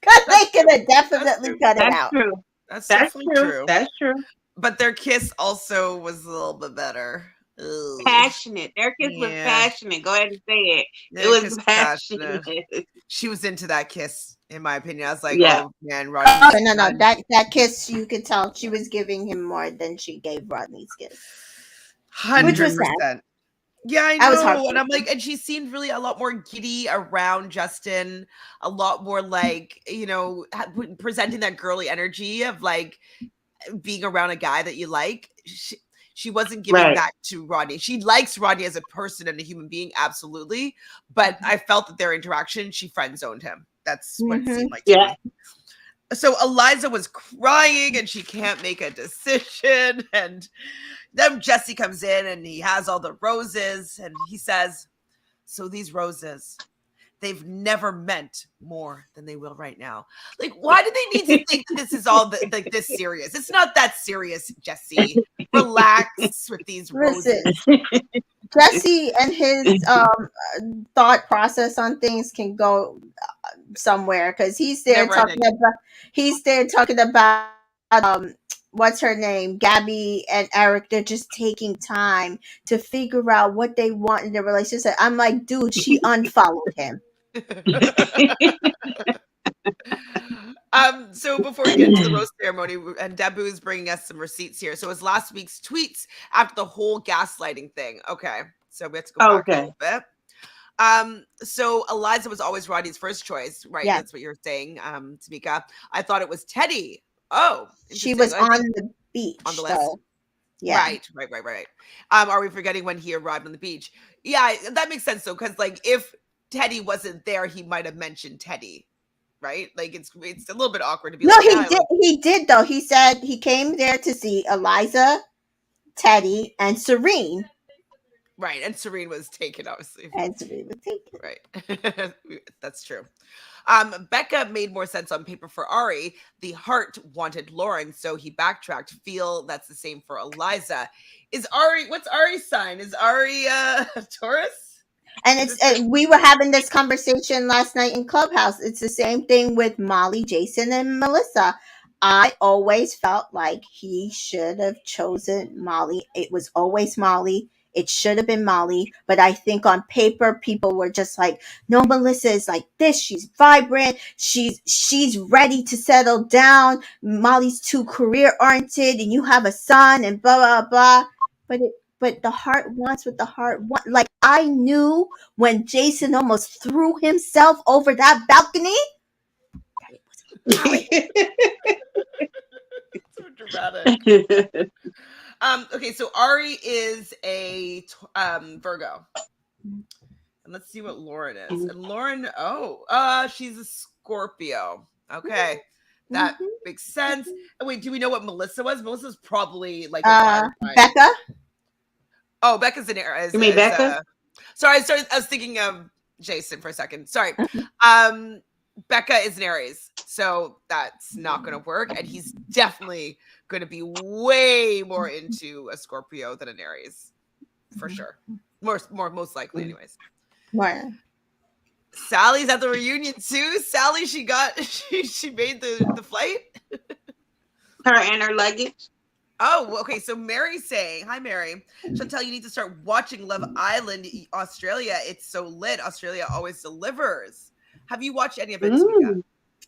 Because they could have definitely cut it out. True. That's definitely true. That's true. But their kiss also was a little bit better. Ugh. Passionate. Their kiss was passionate. Go ahead and say it. It was passionate. She was into that kiss, in my opinion. I was like, oh man, Rodney. No. That kiss, you could tell she was giving him more than she gave Rodney's kiss. 100%. Yeah, I I was know. And I'm heartbroken. like, and she seemed really a lot more giddy around Justin, a lot more like, presenting that girly energy of like being around a guy that you like. She wasn't giving Right. that to Rodney. She likes Rodney as a person and a human being, absolutely. But I felt that their interaction, she friend zoned him. That's what it seemed like to Yeah. me. So Eliza was crying and she can't make a decision. And then Jesse comes in and he has all the roses and he says, so these roses, they've never meant more than they will right now. Like, why do they need to think that this is all like this serious? It's not that serious, Jesse. Relax with these Listen, roses. Jesse and his thought process on things can go somewhere because Never ending. he's there talking about what's her name, Gabby and Eric. They're just taking time to figure out what they want in their relationship. I'm like, dude, she unfollowed him. So before we get into the rose ceremony, and Debu is bringing us some receipts here. So it was last week's tweets after the whole gaslighting thing. Okay, so we have to go back a Okay. little bit. So Eliza was always Rodney's first choice, right? Yeah. That's what you're saying, Tamika. I thought it was Teddy. Oh, She interesting. was I on think the beach, on the list. though. Yeah. Right. Are we forgetting when he arrived on the beach? Yeah, that makes sense though, because like if Teddy wasn't there, he might have mentioned Teddy, right? Like it's a little bit awkward to be No, like, he yeah, did. He did though. He said he came there to see Eliza, Teddy, and Serene. right. And Serene was taken, obviously. And Serene was taken. Right. That's true. Becca made more sense on paper for Ari. The heart wanted Lauren, so he backtracked. Feel that's the same for Eliza. What's Ari's sign? Is Ari Taurus? And we were having this conversation last night in Clubhouse. It's the same thing with Molly, Jason, and Melissa. I always felt like he should have chosen Molly. It was always Molly. It should have been Molly. But I think on paper, people were just like, no, Melissa is like this. She's vibrant. She's ready to settle down. Molly's too career oriented, and you have a son, and blah blah blah. But the heart wants what the heart wants. Like I knew when Jason almost threw himself over that balcony. That it So dramatic. Okay, so Ari is a Virgo. And let's see what Lauren is. And Lauren, she's a Scorpio. Okay. That makes sense. And wait, do we know what Melissa was? Melissa's probably like a fire sign. Becca. Oh, Becca's an Aries. You mean Becca? Sorry, I was thinking of Jason for a second. Sorry. Becca is an Aries, so that's not going to work. And he's definitely going to be way more into a Scorpio than an Aries, for sure. Most likely, anyways. Right. Sally's at the reunion too. Sally, she made the flight. Her and her luggage. Oh, okay. So Mary's saying, hi, Mary. Chantel, you need to start watching Love Island, Australia. It's so lit. Australia always delivers. Have you watched any of it, Tamika?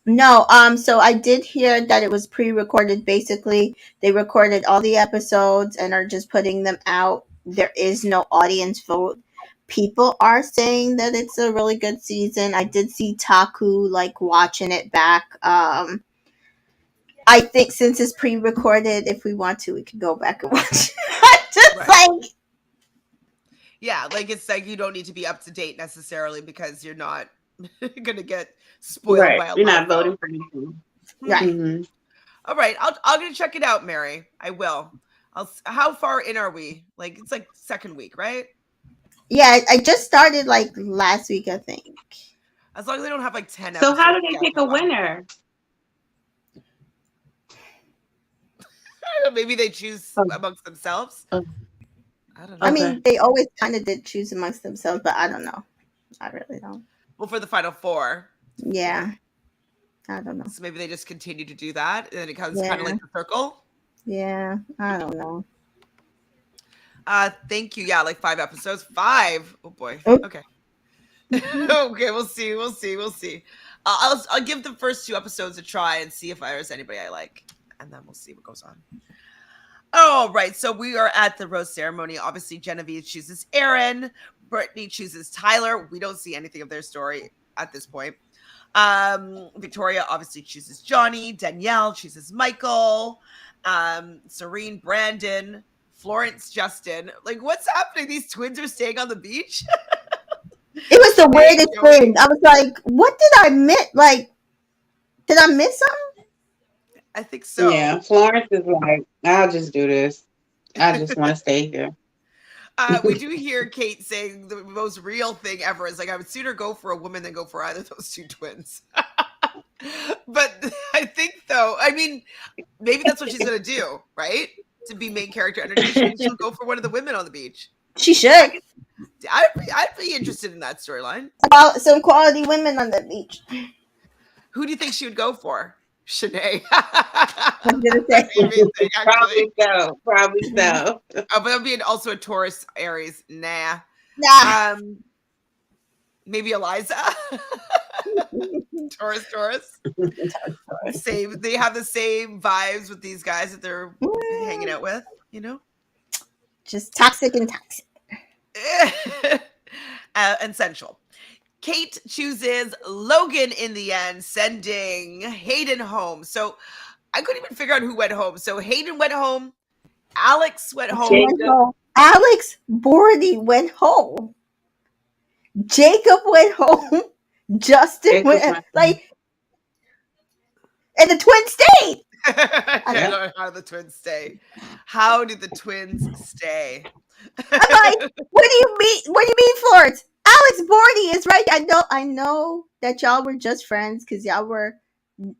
No. So I did hear that it was pre-recorded. Basically, they recorded all the episodes and are just putting them out. There is no audience vote. People are saying that it's a really good season. I did see Taku like watching it back. I think since it's pre-recorded, if we want to, we can go back and watch. Just right. Yeah, like it's like you don't need to be up to date necessarily because you're not gonna get spoiled by a You're not vote. voting for anything. Right. Mm-hmm. All right, I'm gonna check it out, Mary. I will. How far in are we? Like it's like second week, right? Yeah, I just started like last week, I think. As long as they don't have like 10 So episodes. how do they pick a winner? Maybe they choose amongst themselves. I don't know. I mean, they always kind of did choose amongst themselves, but I don't know. I really don't. Well, for the final four. Yeah. I don't know. So maybe they just continue to do that, and then it comes kind of like the circle. Yeah, I don't know. Thank you. Yeah, like 5 episodes. 5. Oh boy. Okay. Okay, we'll see. I'll give the first 2 episodes a try and see if there's anybody I like, and then we'll see what goes on. Oh, right. So we are at the rose ceremony. Obviously, Genevieve chooses Aaron. Brittany chooses Tyler. We don't see anything of their story at this point. Victoria obviously chooses Johnny. Danielle chooses Michael. Serene, Brandon. Florence, Justin. Like, what's happening? These twins are staying on the beach? It was the Sinead, weirdest Joey. thing. I was like, what did I miss? Like, did I miss something? I think so. Yeah, Florence is like, I'll just do this. I just want to stay here. We do hear Kate saying the most real thing ever is like, I would sooner go for a woman than go for either of those two twins. But I think, though, I mean, maybe that's what she's going to do, right? To be main character energy. She'll go for one of the women on the beach. She should. I'd be interested in that storyline. Some quality women on the beach. Who do you think she would go for? Shanae. I'm gonna say. That'd be amazing, actually. Probably so. But that'd be also a Taurus Aries. Nah. Nah. Maybe Eliza. Taurus. Same. They have the same vibes with these guys that they're hanging out with, you know? Just toxic and toxic. And sensual. Kate chooses Logan in the end, sending Hayden home. So I couldn't even figure out who went home. So Hayden went home. Alex went home. Alex Bordy went home. Jacob went home. Justin went like, and the twins stayed. I don't know how the twins stay. How did the twins stay? I'm like, what do you mean? What do you mean, Florence? Alex Bordy is right. I know that y'all were just friends because y'all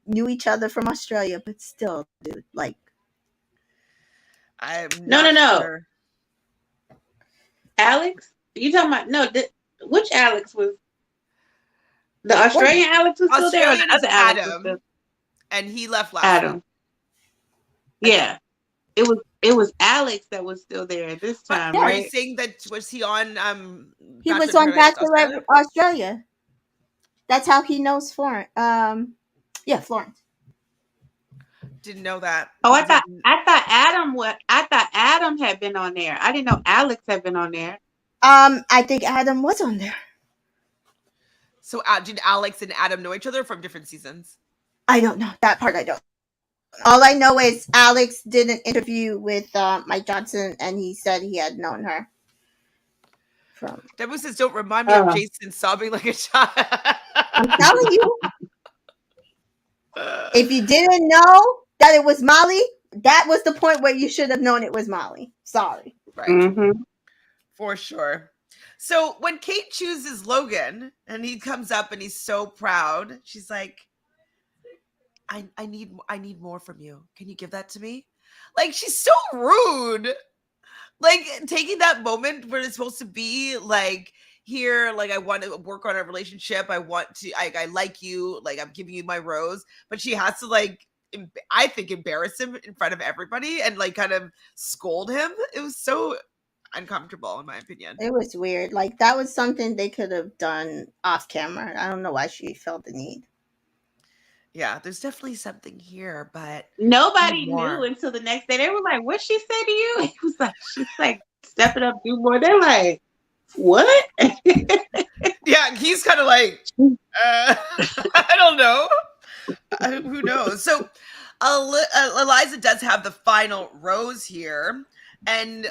knew each other from Australia, but still, dude, like, I'm No. sure. Alex? You talking about which Alex was the Australian Alex was still there or the Australian is other Alex was Adam, still and he left last Adam? week. Yeah. It was Alex that was still there at this time, Are right? you saying that was he on he was Bachelor on in Paradise Bachelor Australia. That's how he knows Florence. Yeah, Florence. Didn't know that. Oh, I thought Adam had been on there. I didn't know Alex had been on there. I think Adam was on there. So did Alex and Adam know each other from different seasons? I don't know. That part I don't. All I know is Alex did an interview with Mike Johnson, and he said he had known her from. Deborah says, "Don't remind me of Jason sobbing like a child." I'm telling you, if you didn't know that it was Molly, that was the point where you should have known it was Molly. Sorry. Right. Mm-hmm. For sure. So when Kate chooses Logan and he comes up and he's so proud, she's like, I need more from you. Can you give that to me? Like, she's so rude. Like, taking that moment where it's supposed to be like, here, like, I want to work on a relationship. I like you. Like, I'm giving you my rose. But she has to, like, I think, embarrass him in front of everybody and, like, kind of scold him. It was so uncomfortable, in my opinion. It was weird. Like, that was something they could have done off camera. I don't know why she felt the need. Yeah, there's definitely something here, but nobody knew until the next day. They were like, "What she say to you?" It was like, she's like, "Step it up, do more." They're like, "What?" Yeah, he's kind of like, I don't know. Who knows? So Eliza does have the final rose here, and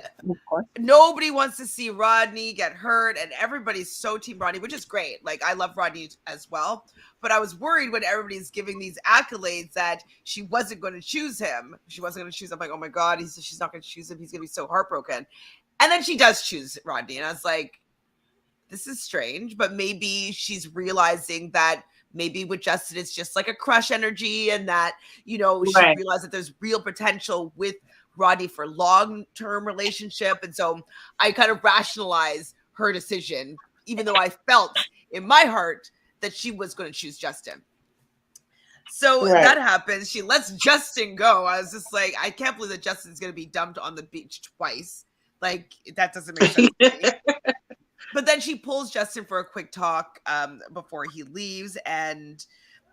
nobody wants to see Rodney get hurt, and everybody's so team Rodney, which is great. Like, I love Rodney as well, but I was worried when everybody's giving these accolades that she wasn't going to choose him. She wasn't going to choose him. I'm like, oh my God, she's not going to choose him. He's going to be so heartbroken. And then she does choose Rodney, and I was like, this is strange, but maybe she's realizing that maybe with Justin, it's just like a crush energy, and that, she realized that there's real potential with Rodney for long-term relationship. And so I kind of rationalize her decision, even though I felt in my heart that she was going to choose Justin. So that happens. She lets Justin go. I was just like, I can't believe that Justin's going to be dumped on the beach twice. Like, that doesn't make sense to me. But then she pulls Justin for a quick talk before he leaves. And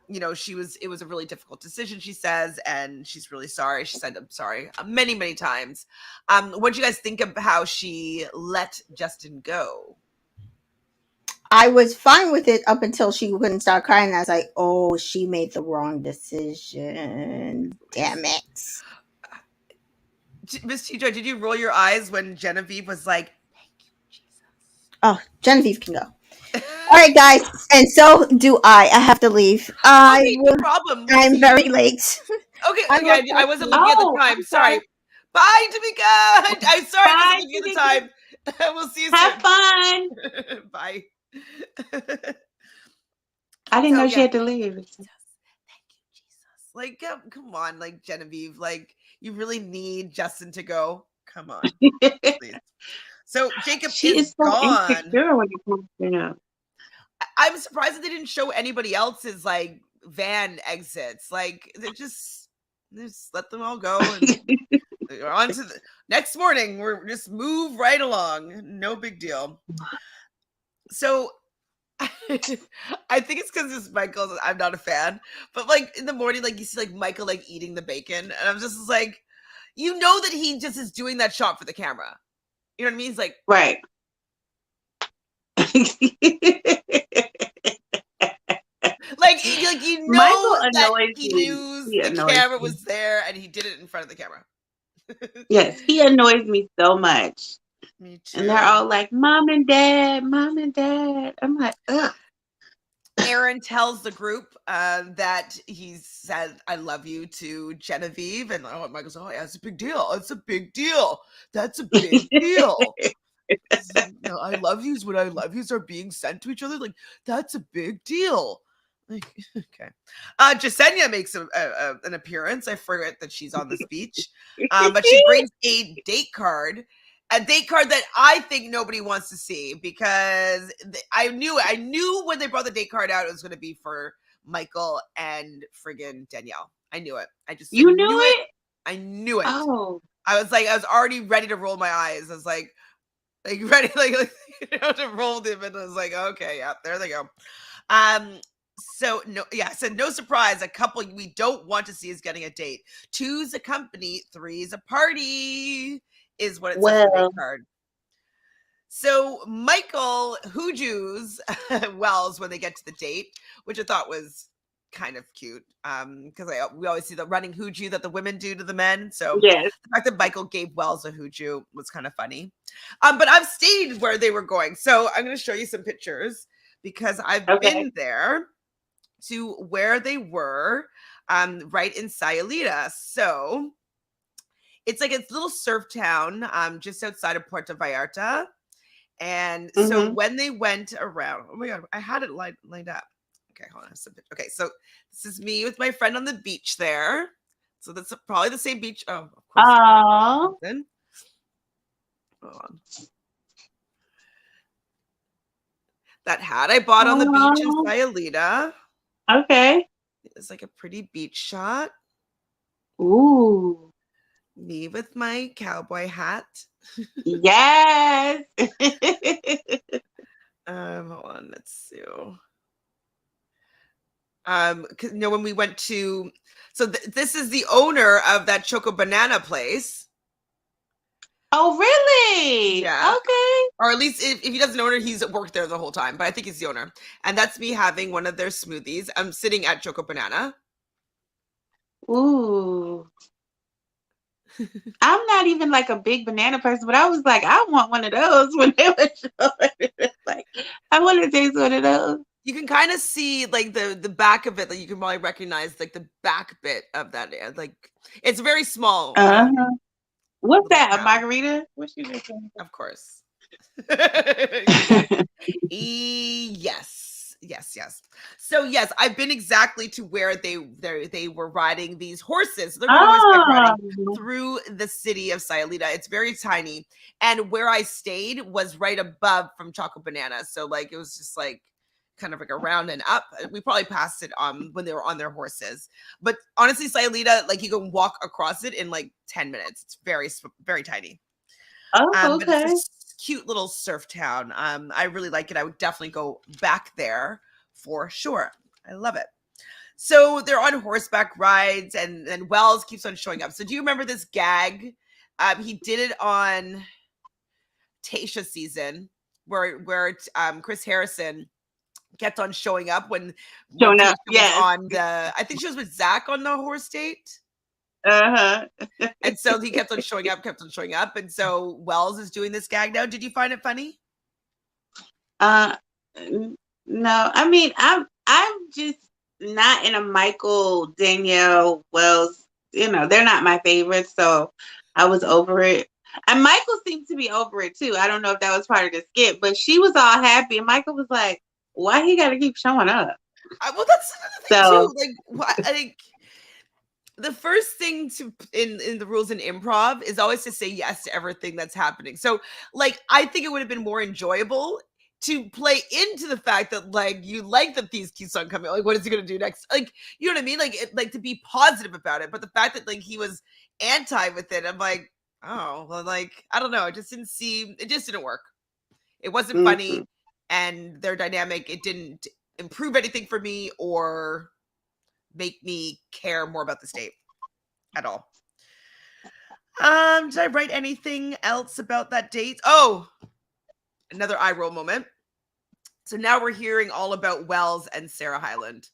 you know, it was a really difficult decision, she says, and she's really sorry. She said, I'm sorry many, many times. What do you guys think of how she let Justin go? I was fine with it up until she wouldn't start crying. I was like, oh, she made the wrong decision. Damn it. Miss TJoy, did you roll your eyes when Genevieve was like, thank you, Jesus? Oh, Genevieve can go. All right, guys. And so do I. I have to leave. Okay, no problem. We'll I'm see very you. late. Okay, yeah, I wasn't looking at the time. Sorry. Bye, Tamika. I'm sorry, I wasn't looking at the time. We'll see you soon. Have fun. Bye. I didn't So, know she yeah. had to leave. Thank you, Jesus. Like, come on, like Genevieve, like you really need Justin to go. Come on, please. So Jacob She is is so gone. insecure when it comes to I'm surprised that they didn't show anybody else's like van exits. Like they just let them all go and we're on to the next morning. We're just move right along. No big deal. So I think it's because it's Michael. I'm not a fan, but like in the morning, like you see like Michael like eating the bacon, and I'm just like, you know that he just is doing that shot for the camera. You know what I mean? He's like, right. like you know Michael that annoys he me. knew He the annoys camera me. was there, and he did it in front of the camera. Yes, he annoys me so much. Me too. And they're all like, Mom and Dad, Mom and Dad. I'm like, ugh. Aaron tells the group that he said "I love you" to Genevieve, and Michael's, "Oh, yeah, it's a big deal. It's a big deal. That's a big deal." I love yous when I love yous are being sent to each other. Like that's a big deal. Like okay, Jasenia makes an appearance. I forget that she's on this beach, but she brings a date card. A date card that I think nobody wants to see because I knew it. I knew when they brought the date card out, it was going to be for Michael and friggin' Danielle. I knew it. I just You knew knew it. it? I knew it. Oh. I was already ready to roll my eyes. I was like ready, to roll them, and I was like, okay, yeah, there they go. So no, yeah, I said no surprise. A couple we don't want to see is getting a date. 2's a company, 3's a party, is what it says on the date card. So Michael hoojoos Wells when they get to the date, which I thought was kind of cute. Because we always see the running hoojoo that the women do to the men. So yes. The fact that Michael gave Wells a hoojoo was kind of funny. But I've stayed where they were going. So I'm going to show you some pictures because I've been there to where they were, right in Sayulita. So it's like a little surf town just outside of Puerto Vallarta. And so when they went around, oh my God, I had it lined up. Okay, hold on. Okay, so this is me with my friend on the beach there. So that's probably the same beach. Oh, of course. Oh. Hold on. That hat I bought on the beach in Sayulita. Okay. It's like a pretty beach shot. Ooh. Me with my cowboy hat. Yes. Hold on, let's see. When we went to, so this is the owner of that Choco Banana place. Oh, really? Yeah. Okay. Or at least if he doesn't own it, he's worked there the whole time. But I think he's the owner. And that's me having one of their smoothies. I'm sitting at Choco Banana. Ooh. I'm not even like a big banana person, but I was like, I want one of those when they were showing it. Like, I want to taste one of those. You can kind of see like the back of it, that you can probably recognize like the back bit of that. Like it's very small. What's that? A margarita? What's you drinking? Of course. Yes. So yes, I've been exactly to where they were riding these horses. They're going riding through the city of Sayulita. It's very tiny, and where I stayed was right above from Choco Banana. So like it was just like kind of like around and up. We probably passed it when they were on their horses. But honestly, Sayulita, like you can walk across it in like 10 minutes. It's very, very tiny. Oh, okay. But it's a cute little surf town. I really like it. I would definitely go back there for sure. I love it. So they're on horseback rides, and Wells keeps on showing up. So do you remember this gag? He did it on Tasha season, where Chris Harrison kept on showing up when Showing Tasha up, was yes. on I think she was with Zach on the horse date. Uh-huh. And so he kept on showing up. And so Wells is doing this gag now. Did you find it funny? No. I mean, I'm just not in a Michael, Danielle, Wells. They're not my favorites, so I was over it. And Michael seemed to be over it too. I don't know if that was part of the skit, but she was all happy, and Michael was like, "Why he got to keep showing up?" Well, that's another thing So too. Like, what? I think the first thing in the rules in improv is always to say yes to everything that's happening. So, like, I think it would have been more enjoyable to play into the fact that, like, you like that these keeps on coming. Like, what is he gonna do next? Like, you know what I mean? Like to be positive about it. But the fact that, like, he was anti with it, I'm like, oh well, like, I don't know. It just didn't work. It wasn't funny, and their dynamic, it didn't improve anything for me or make me care more about the state at all. Did I write anything else about that date? Oh, another eye roll moment. So now we're hearing all about Wells and Sarah Hyland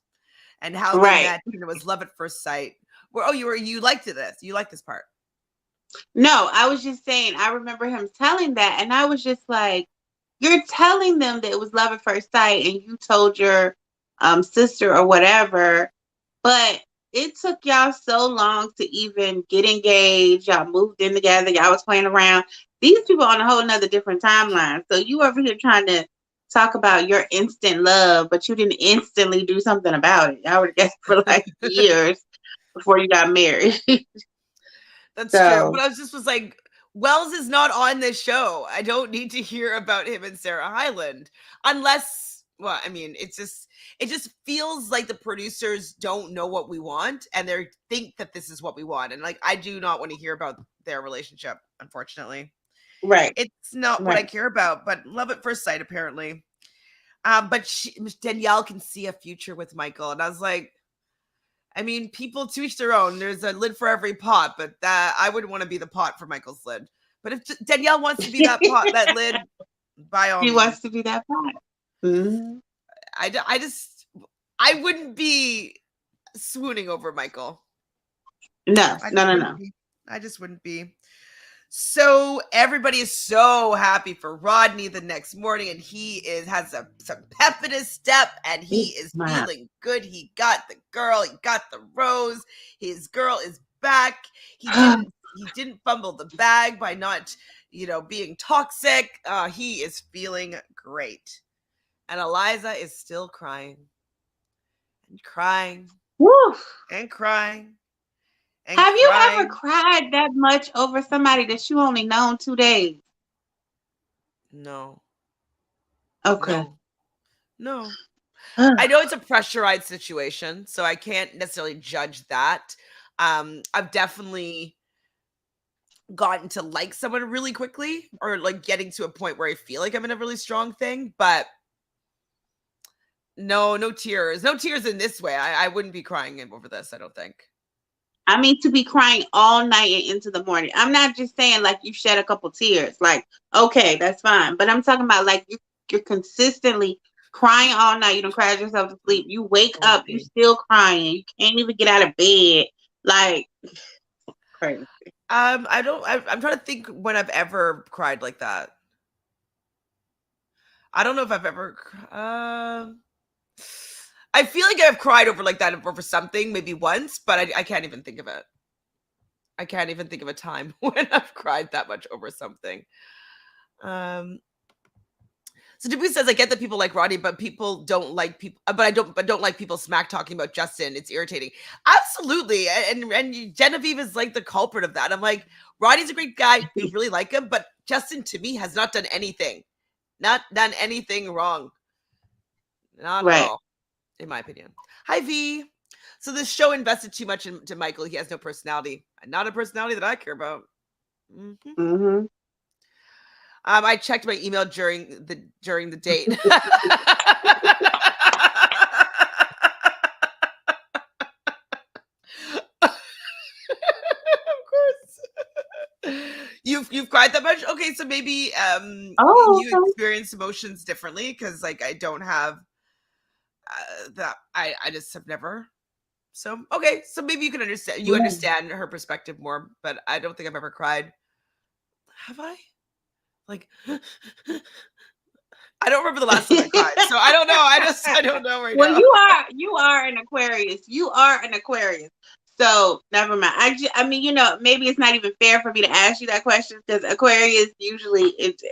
and how they met, and it was love at first sight. You liked this. You liked this part. No, I was just saying, I remember him telling that, and I was just like, you're telling them that it was love at first sight, and you told your sister or whatever, but it took y'all so long to even get engaged. Y'all moved in together. Y'all was playing around. These people on a whole nother different timeline. So you over here trying to talk about your instant love, but you didn't instantly do something about it. I would guess for like years before you got married. That's true. But I was like, Wells is not on this show. I don't need to hear about him and Sarah Hyland unless, well, I mean, it just feels like the producers don't know what we want and they think that this is what we want. And like, I do not want to hear about their relationship, unfortunately. Right. It's not what I care about, but love at first sight, apparently. But Danielle can see a future with Michael. And I was like, I mean, people to each their own. There's a lid for every pot, but I wouldn't want to be the pot for Michael's lid. But if Danielle wants to be that pot, that lid, by all means. He wants to be that pot. Mm-hmm. I wouldn't be swooning over Michael. No. I just wouldn't be. So everybody is so happy for Rodney the next morning, and he has some pep in his step, and he is feeling good. He got the girl, he got the rose. His girl is back. He didn't fumble the bag by not, being toxic. He is feeling great, and Eliza is still crying and crying. Woo. And crying. Have you ever cried that much over somebody that you only known 2 days? No. Okay. No. I know it's a pressurized situation, so I can't necessarily judge that. I've definitely gotten to like someone really quickly, or like getting to a point where I feel like I'm in a really strong thing, but no tears. No tears in this way. I wouldn't be crying over this, I don't think. I mean, to be crying all night and into the morning. I'm not just saying like you shed a couple tears. Like, okay, that's fine. But I'm talking about like you're consistently crying all night. You don't cry yourself to sleep. You wake up, you still crying. You can't even get out of bed. Like, crazy. I'm trying to think when I've ever cried like that. I don't know if I've ever. I feel like I've cried over like that over something maybe once, but I can't even think of it. I can't even think of a time when I've cried that much over something. So Dubu says, I get that people like Rodney, but people don't like people, but don't like people smack talking about Justin. It's irritating. Absolutely. And Genevieve is like the culprit of that. I'm like, Rodney's a great guy. We really like him, but Justin to me has not done anything. Not done anything wrong. Not at all, in my opinion. Hi, V. So this show invested too much into Michael. He has no personality. Not a personality that I care about. Mm-hmm. Mm-hmm. I checked my email during the date. You've cried that much? Okay, so maybe Oh, you okay. experience emotions differently because like I don't have that. I just have never. So okay, so maybe you can understand. You Yeah. understand her perspective more, but I don't think I've ever cried. Have I? Like, I don't remember the last time I cried, so I don't know. I don't know right Well, now. you are an Aquarius. You are an Aquarius. So never mind. I mean, maybe it's not even fair for me to ask you that question because Aquarius usually it's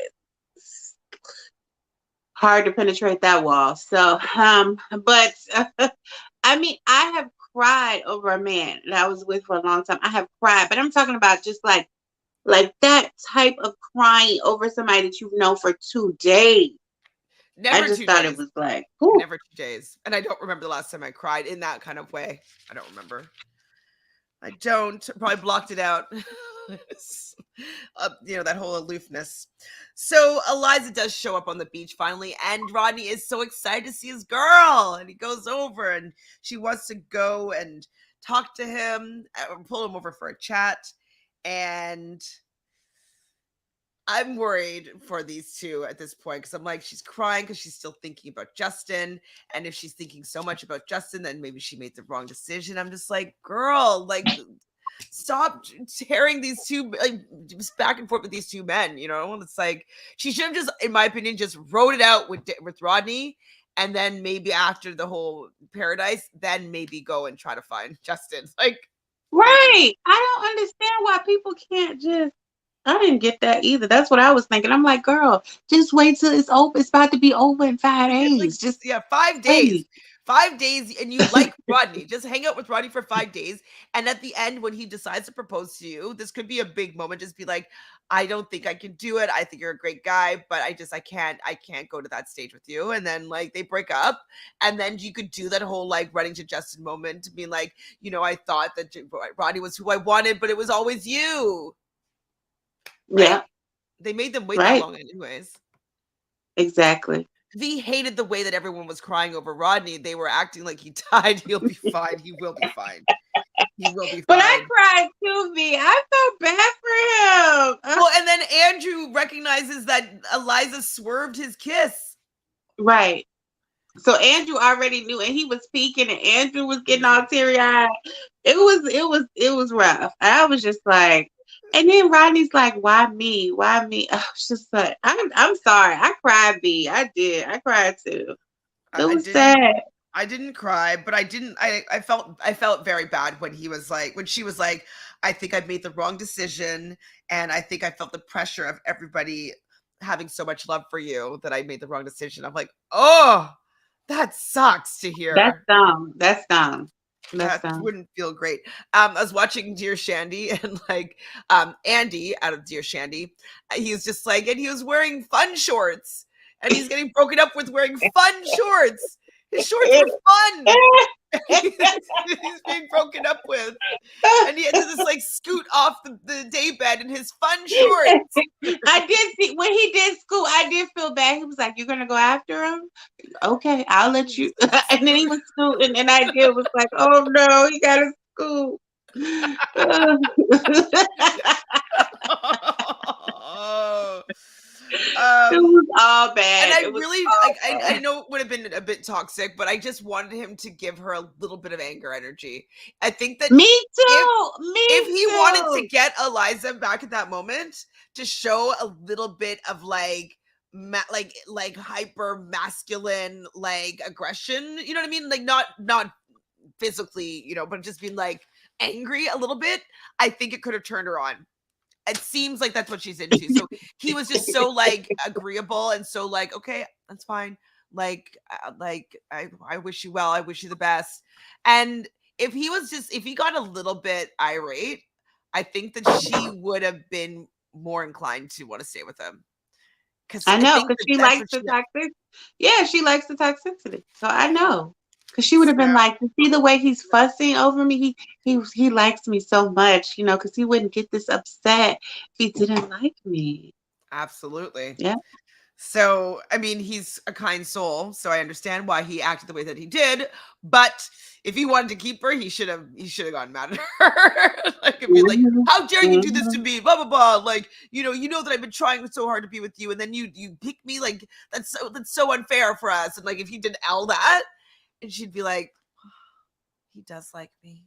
hard to penetrate that wall. So, but I mean, I have cried over a man that I was with for a long time. I have cried, but I'm talking about just like that type of crying over somebody that you've known for 2 days. I Never just two thought it days. was like, whew. Never 2 days, and I don't remember the last time I cried in that kind of way. I don't remember. I don't. Probably blocked it out. That whole aloofness. So Eliza does show up on the beach finally, and Rodney is so excited to see his girl, and he goes over, and she wants to go and talk to him, pull him over for a chat, and I'm worried for these two at this point because I'm like, she's crying because she's still thinking about Justin. And if she's thinking so much about Justin, then maybe she made the wrong decision. I'm just like, girl, like, stop tearing these two, like, just back and forth with these two men. It's like she should have just, in my opinion, just wrote it out with Rodney. And then maybe after the whole Paradise, then maybe go and try to find Justin. Like, maybe. Right. I don't understand why people can't just. I didn't get that either. That's what I was thinking. I'm like, girl, just wait till it's open. It's about to be over in 5 days. Like, Just yeah, 5 days. wait. 5 days, and you like Rodney. Just hang out with Rodney for 5 days. And at the end, when he decides to propose to you, this could be a big moment. Just be like, I don't think I can do it. I think you're a great guy, but I can't go to that stage with you. And then like they break up. And then you could do that whole like running to Justin moment to be like, I thought that Rodney was who I wanted, but it was always you. Right? Yeah. They made them wait that Right. long anyways. Exactly. V hated the way that everyone was crying over Rodney. They were acting like he died. He'll be fine. He will be fine. He will be But I fine. cried too, V. I felt bad for him. Well, and then Andrew recognizes that Eliza swerved his kiss. Right. So Andrew already knew, and he was speaking, and Andrew was getting all teary eyed. It was rough. I was just like, and then Rodney's like, "Why me? Why me?" I was just like, I'm sorry. I cried, V. I did. I cried too. It I was didn't. sad. I didn't cry, but I didn't. I felt very bad when she was like, I think I made the wrong decision, and I think I felt the pressure of everybody having so much love for you that I made the wrong decision. I'm like, oh, that sucks to That's hear. dumb. That's dumb. That's That dumb. wouldn't feel great. I was watching Dear Shandy and like Andy out of Dear Shandy. He was just like, and he was wearing fun shorts, and he's getting broken up with wearing fun shorts. His shorts were fun. He's being broken up with, and he had to just like scoot off the day bed in his fun shorts. I did see when he did school. I did feel bad. He was like, "You're gonna go after him? Okay, I'll let you." And then he was scooting, and I did was like, "Oh no, he got to scoot." Oh. It was all bad. And I It was really all like I bad. know it would have been a bit toxic, but I just wanted him to give her a little bit of anger energy. I think that Me if too. if Me he wanted to too. get Eliza back at that moment to show a little bit of like like hyper masculine like aggression, you know what I mean? Like not physically, but just being like angry a little bit, I think it could have turned her on. It seems like that's what she's into. So he was just so like agreeable and so like, okay, that's fine. I wish you well. I wish you the best. And if he got a little bit irate, I think that she would have been more inclined to want to stay with him. Because I I know, think because that she that's likes what the she. toxic. Yeah, she likes the toxicity. So I know. Because she would have been So, like, you see the way he's fussing over me? He likes me so much, because he wouldn't get this upset if he didn't like me. absolutely. Yeah. So, I mean, he's a kind soul, so I understand why he acted the way that he did. But if he wanted to keep her, he should have gone mad at her. Like, and be like, Mhm, "How dare you do this to mhm. me?" Blah blah blah. Like, you know that I've been trying so hard to be with you, and then you pick me. Like, that's so unfair for us. And like, if you did all that, and she'd be like, "He does like me.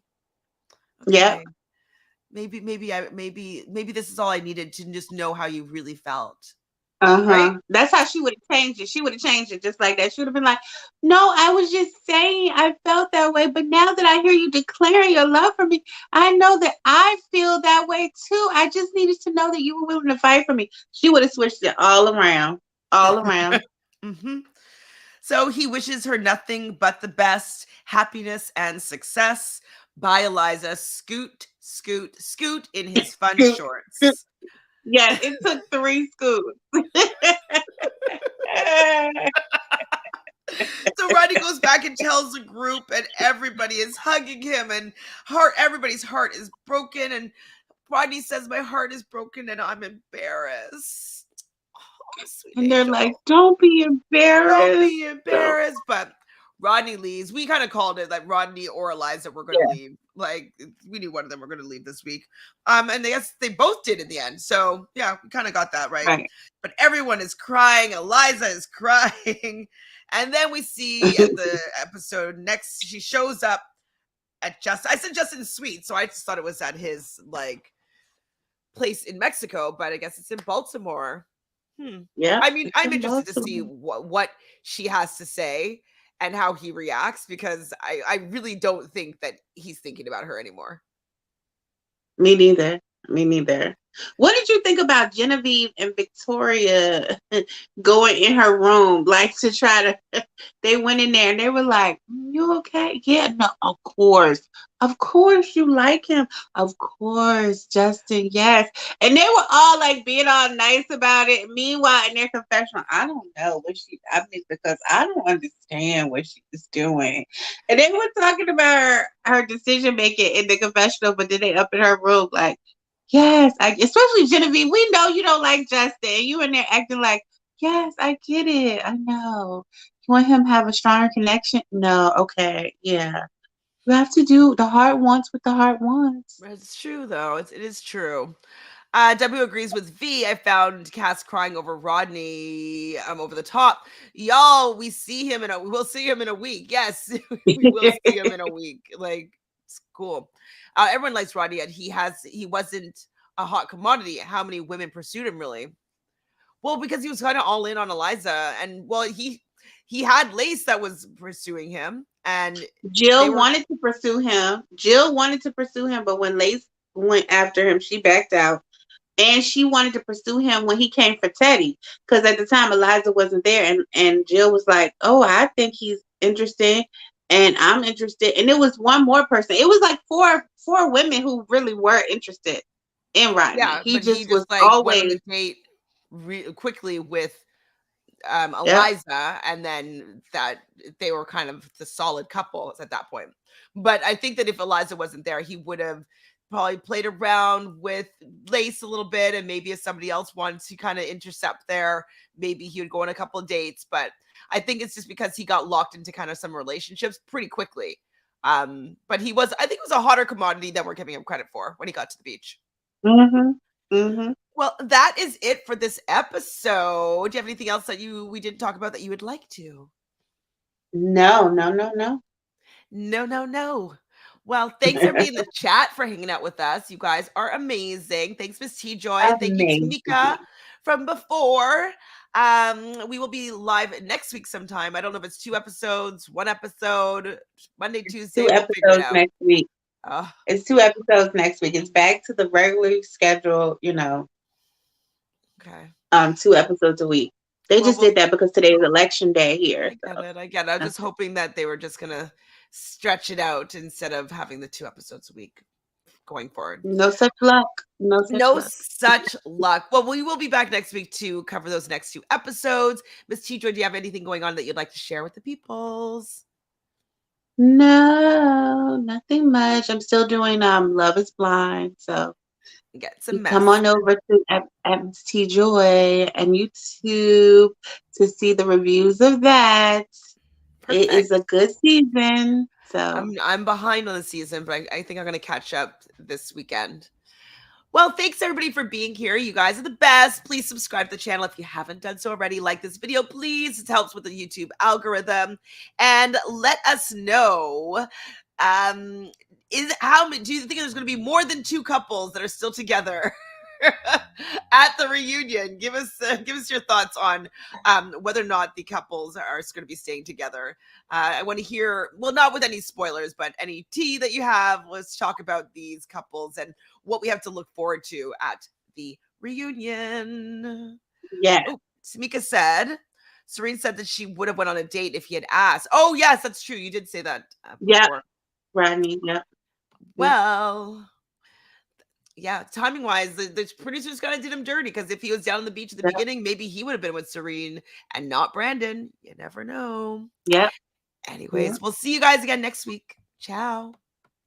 Yep. Okay, maybe this is all I needed to just know how you really felt." Right? Uh-huh. That's how she would have changed it. She would have changed it just like that. She would have been like, "No, I was just saying I felt that way, but now that I hear you declaring your love for me, I know that I feel that way too. I just needed to know that you were willing to fight for me." She would have switched it all around. All around. hmm So he wishes her nothing but the best, happiness and success. By Eliza, scoot, scoot, scoot in his fun Scoop, scoop. shorts. Yes, it took 3 scoops. So Rodney goes back and tells the group, and everybody is hugging him, and everybody's heart is broken. And Rodney says, "My heart is broken, and I'm embarrassed." Oh, sweet And they're like, angel. "Don't be Don't embarrassed." be So, embarrassed. But Rodney leaves. We kind of called it that Rodney or Eliza were going to yeah, leave. Like, we knew one of them were going to leave this week. And they both did in the end. So yeah, we kind of got that right. right. But everyone is crying. Eliza is crying. And then we see at the episode next, she shows up at I said Justin's suite, so I just thought it was at his like place in Mexico, but I guess it's in Baltimore. Yeah, I mean, it's I'm in interested to see Baltimore. what she has to say and how he reacts, because I really don't think that he's thinking about her anymore. Me neither. Me neither. What did you think about Genevieve and Victoria going in her room, like to try to? They went in there and they were like, "You okay? Yeah, no, of course, you like him, of course, Justin, yes." And they were all like being all nice about it. Meanwhile, in their confessional, I don't know what she. I mean, because I don't understand what she was doing. And they were talking about her decision making in the confessional, but then they up in her room like, "Yes, especially Genevieve, we know you don't like Justin. You in there acting like, yes, I get it. I know. You want him to have a stronger connection? No, okay, yeah. You have to do the hard ones with the hard ones." It's true, though. It is true. W agrees with V. I found Cass crying over Rodney over the top. Y'all, we'll see him in a week. Yes, we will see him in a week. Like, it's cool. Everyone likes Rodney, and he wasn't a hot commodity. How many women pursued him, really? Well, because he was kind of all in on Eliza, and well, he had Lace that was pursuing him, and they Jill were wanted to pursue him. Jill wanted to pursue him, but when Lace went after him, she backed out. And she wanted to pursue him when he came for Teddy, because at the time Eliza wasn't there, and Jill was like, "Oh, I think he's interesting, and I'm interested." And it was one more person. It was like four women who really were interested in Rodney. yeah, He but he just was just like went on always, a date quickly with yeah. Eliza, and then that they were kind of the solid couple at that point. But I think that if Eliza wasn't there, he would have probably played around with Lace a little bit, and maybe if somebody else wanted to kind of intercept there, maybe he would go on a couple of dates. But I think it's just because he got locked into kind of some relationships pretty quickly. But I think it was a hotter commodity than we're giving him credit for when he got to the beach. Mhm. Mhm. Well, that is it for this episode. Do you have anything else that we didn't talk about that you would like to? No, no, no, no. No, no, no. Well, thanks everybody in the chat for hanging out with us. You guys are amazing. Thanks, Miss T-Joy, and thank you, Tamika, Amazing. from before. We will be live next week sometime. I don't know if it's 2 episodes, 1 episode, Monday, Two Tuesday. We'll figure it episodes out. next week. Uh, It's 2 episodes next week. It's back to the regularly scheduled, okay. 2 episodes a week. They Well, just we'll did that because today is election day here. I So get it. I get it. I was that's just hoping that they were just gonna stretch it out instead of having the 2 episodes a week going forward. no such luck. No such No luck. such luck. Well, we will be back next week to cover those next 2 episodes. Miss T-Joy, do you have anything going on that you'd like to share with the peoples? No, nothing much. I'm still doing Love is Blind. So Get some Come on mess. over to TJoy and YouTube to see the reviews of that. It is Perfect. a good season. So I'm behind on the season, but I think I'm gonna catch up this weekend. Well, thanks everybody for being here. You guys are the best. Please subscribe to the channel if you haven't done so already. Like this video, please. It helps with the YouTube algorithm. And let us know, do you think there's going to be more than 2 couples that are still together at the reunion? Give us your thoughts on whether or not the couples are going to be staying together. I want to hear, well, not with any spoilers, but any tea that you have. Let's talk about these couples and what we have to look forward to at the reunion. yeah, Oh, Tamika said, Serene said that she would have went on a date if he had asked. Oh, yes, that's true. You did say that yeah, before. Rodney, yep. Well, yeah, timing wise, the producers kind of did him dirty because if he was down on the beach at the Yep, beginning, maybe he would have been with Serene and not Brandon. You never know. yep, yep. Anyways, we'll see you guys again next week. Ciao.